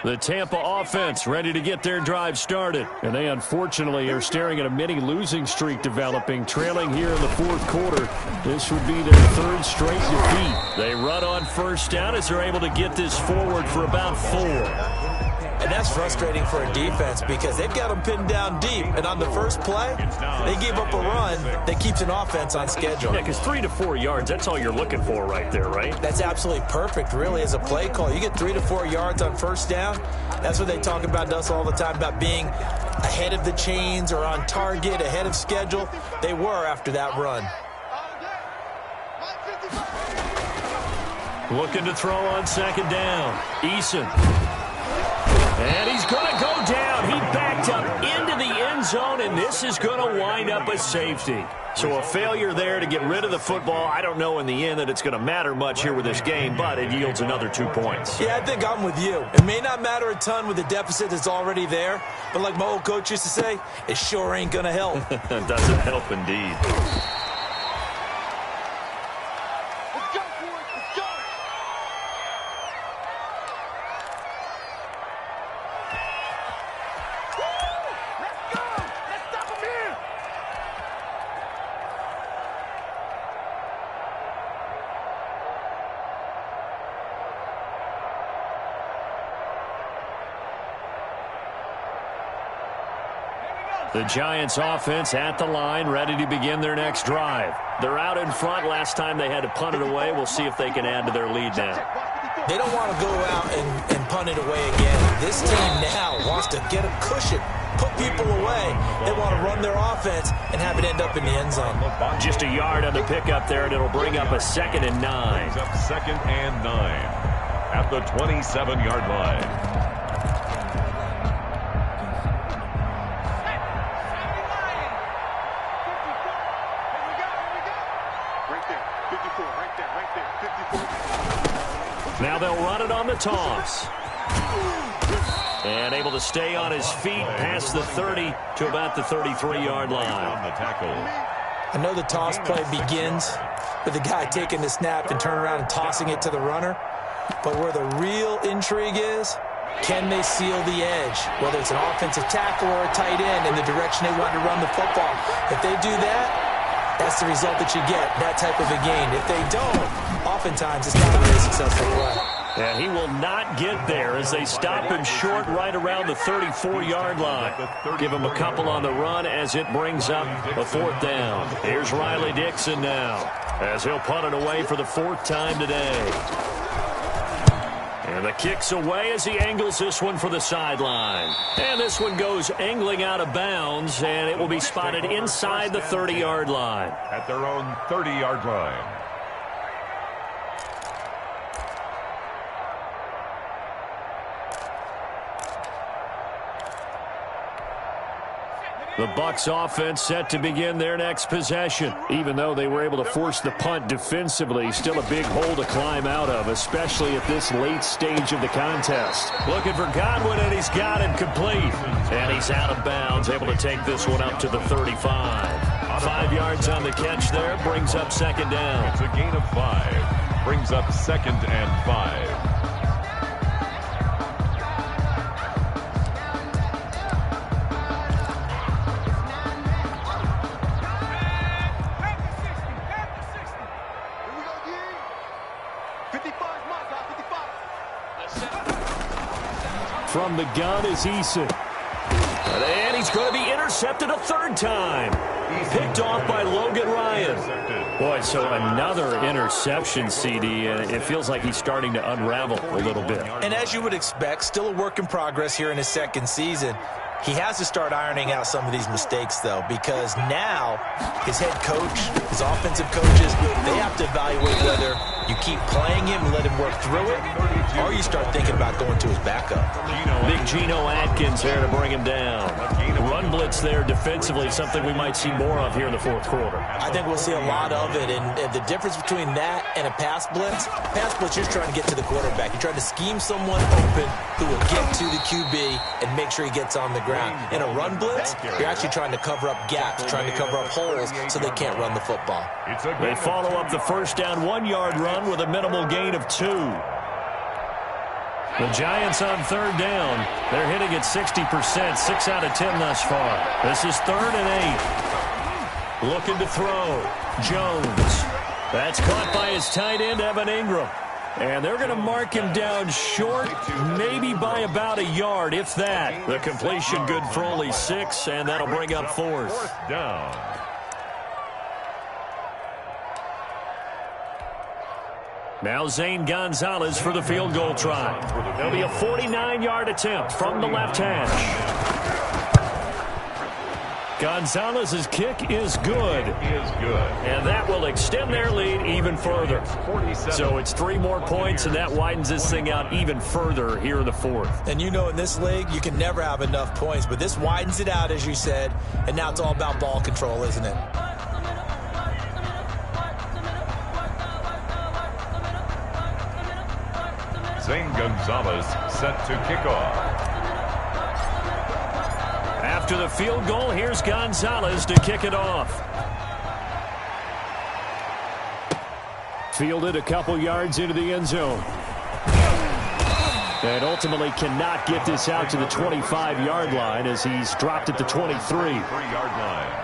The Tampa offense ready to get their drive started. And they unfortunately are staring at a mini losing streak developing, trailing here in the 4th quarter. This would be their 3rd straight defeat. They run on 1st down as they're able to get this forward for about 4. And that's frustrating for a defense because they've got them pinned down deep. And on the first play, they gave up a run that keeps an offense on schedule. Yeah, because 3 to 4 yards, that's all you're looking for right there, right? That's absolutely perfect, really, as a play call. You get 3 to 4 yards on 1st down. That's what they talk about to us all the time, about being ahead of the chains or on target, ahead of schedule. They were after that run. Looking to throw on 2nd down. Eason. And he's going to go down. He backed up into the end zone, and this is going to wind up a safety. So a failure there to get rid of the football. I don't know in the end that it's going to matter much here with this game, but it yields another 2 points. Yeah, I think I'm with you. It may not matter a ton with the deficit that's already there, but like my old coach used to say, it sure ain't going to help. It doesn't help indeed. The Giants offense at the line, ready to begin their next drive. They're out in front. Last time they had to punt it away. We'll see if they can add to their lead now. They don't want to go out and punt it away again. This team now wants to get a cushion, put people away. They want to run their offense and have it end up in the end zone. Just a yard on the pickup there, and it'll bring up a 2nd and 9. 2nd and 9 at the 27-yard line. Now they'll run it on the toss. And able to stay on his feet past the 30 to about the 33-yard line. I know the toss play begins with the guy taking the snap and turning around and tossing it to the runner. But where the real intrigue is, can they seal the edge? Whether it's an offensive tackle or a tight end in the direction they want to run the football. If they do that, that's the result that you get, that type of a gain. If they don't, oftentimes it's not a very successful play. And he will not get there as they stop him short right around the 34-yard line. Give him a couple on the run as it brings up a 4th down. Here's Riley Dixon now as he'll punt it away for the 4th time today. And the kick's away as he angles this one for the sideline. And this one goes angling out of bounds, and it will be spotted inside the 30-yard line. At their own 30-yard line. The Bucs offense set to begin their next possession. Even though they were able to force the punt defensively, still a big hole to climb out of, especially at this late stage of the contest. Looking for Godwin, and he's got him complete. And he's out of bounds, able to take this one up to the 35. 5 yards on the catch there, brings up second down. It's a gain of 5. Brings up 2nd and 5. From the gun is Eason. And he's going to be intercepted a third time. Picked off by Logan Ryan. Boy, so another interception, CD, and it feels like he's starting to unravel a little bit. And as you would expect, still a work in progress here in his second season. He has to start ironing out some of these mistakes, though, because now his head coach, his offensive coaches, they have to evaluate whether you keep playing him and let him work through it, or you start thinking about going to his backup. Big Geno Atkins there to bring him down. Run blitz there defensively, something we might see more of here in the fourth quarter. I think we'll see a lot of it, and the difference between that and a pass blitz, you're just trying to get to the quarterback. You're trying to scheme someone open who will get to the QB and make sure he gets on the ground. In a run blitz, you're actually trying to cover up gaps, trying to cover up holes so they can't run the football. They follow up the first down 1-yard run with a minimal gain of 2. The Giants on third down. They're hitting at 60%, 6 out of 10 thus far. This is 3rd and 8. Looking to throw. Jones. That's caught by his tight end, Evan Ingram. And they're going to mark him down short, maybe by about a yard, if that. The completion good for only 6, and that'll bring up 4th. 4th down. Now Zane Gonzalez for the field goal try. There'll be a 49-yard attempt from the left hash. Gonzalez's kick is good. And that will extend their lead even further. So it's 3 more points, and that widens this thing out even further here in the 4th. And you know in this league, you can never have enough points, but this widens it out, as you said, and now it's all about ball control, isn't it? Zane Gonzalez set to kick off. After the field goal, here's Gonzalez to kick it off. Fielded a couple yards into the end zone. And ultimately cannot get this out to the 25-yard line as he's dropped at the 23. 3-yard line.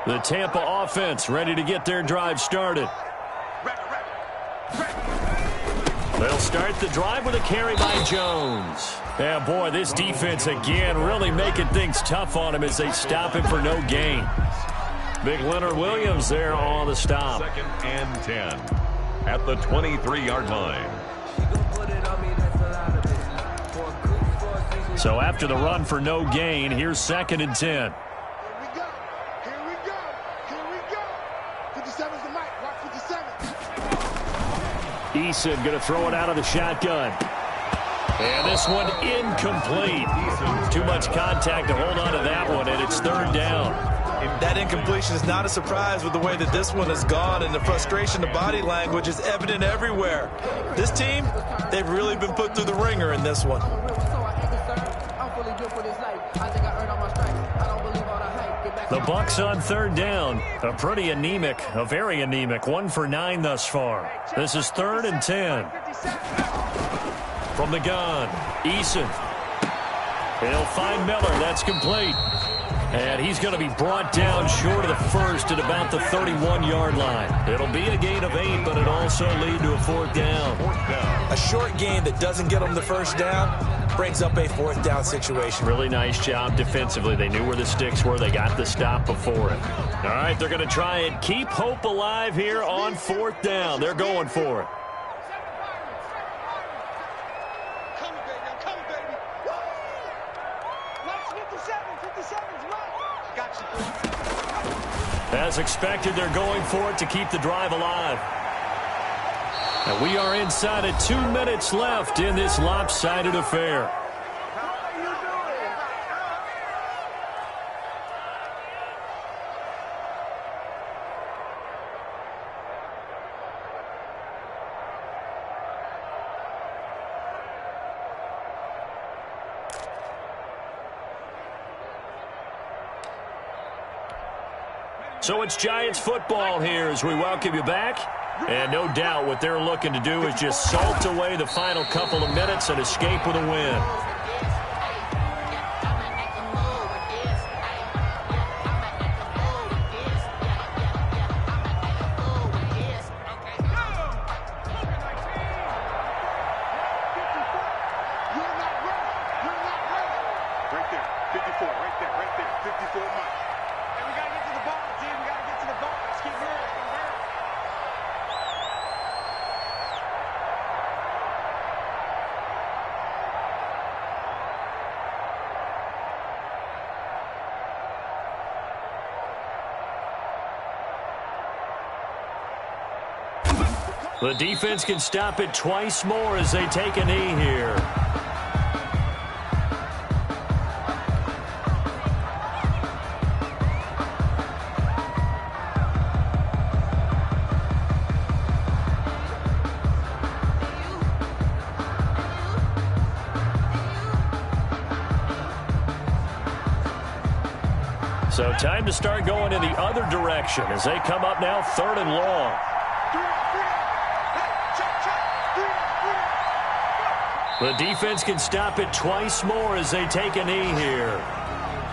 The Tampa offense ready to get their drive started. They'll start the drive with a carry by Jones. Yeah, boy, this defense again really making things tough on him as they stop him for no gain. Big Leonard Williams there on the stop. 2nd and 10 at the 23-yard line. So after the run for no gain, here's 2nd and 10. Eason going to throw it out of the shotgun. And this one incomplete. Too much contact to hold on to that one, and it's 3rd down. That incompletion is not a surprise with the way that this one has gone, and the frustration, the body language is evident everywhere. This team, they've really been put through the ringer in this one. The Bucs on 3rd down. A pretty anemic, a very anemic 1 for 9 thus far. This is 3rd and 10. From the gun, Eason. He'll find Miller. That's complete. And he's going to be brought down short of the first at about the 31-yard line. It'll be a gain of 8, but it'll also lead to a 4th down. A short gain that doesn't get them the first down brings up a 4th down situation. Really nice job defensively. They knew where the sticks were. They got the stop before it. All right, they're going to try and keep hope alive here on 4th down. They're going for it. As expected, they're going for it to keep the drive alive. And we are inside of 2 minutes left in this lopsided affair. So it's Giants football here as we welcome you back. And no doubt what they're looking to do is just salt away the final couple of minutes and escape with a win. The defense can stop it twice more as they take a knee here. So time to start going in the other direction as they come up now 3rd and long. The defense can stop it twice more as they take a knee here.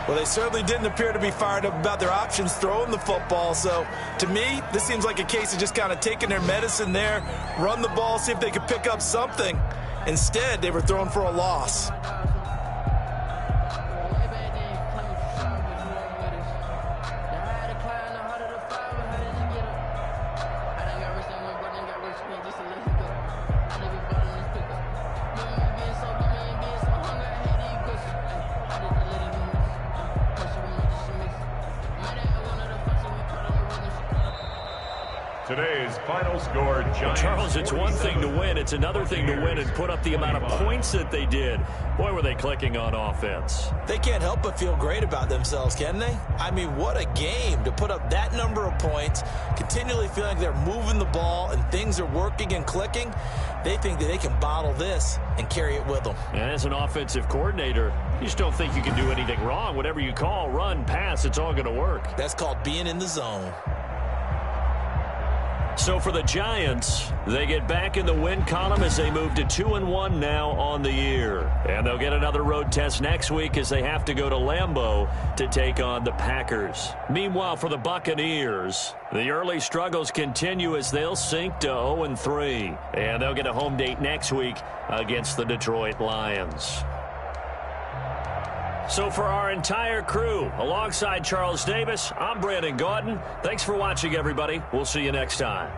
Well, they certainly didn't appear to be fired up about their options throwing the football. So, to me, this seems like a case of just kind of taking their medicine there, run the ball, see if they could pick up something. Instead, they were throwing for a loss. Today's final score, Giants. Charles, it's one thing to win. It's another thing to win and put up the amount of points that they did. Boy, were they clicking on offense. They can't help but feel great about themselves, can they? I mean, what a game to put up that number of points, continually feeling like they're moving the ball and things are working and clicking. They think that they can bottle this and carry it with them. And as an offensive coordinator, you just don't think you can do anything wrong. Whatever you call, run, pass, it's all going to work. That's called being in the zone. So for the Giants, they get back in the win column as they move to 2-1 now on the year. And they'll get another road test next week as they have to go to Lambeau to take on the Packers. Meanwhile, for the Buccaneers, the early struggles continue as they'll sink to 0-3. And they'll get a home date next week against the Detroit Lions. So for our entire crew, alongside Charles Davis, I'm Brandon Gaudin. Thanks for watching, everybody. We'll see you next time.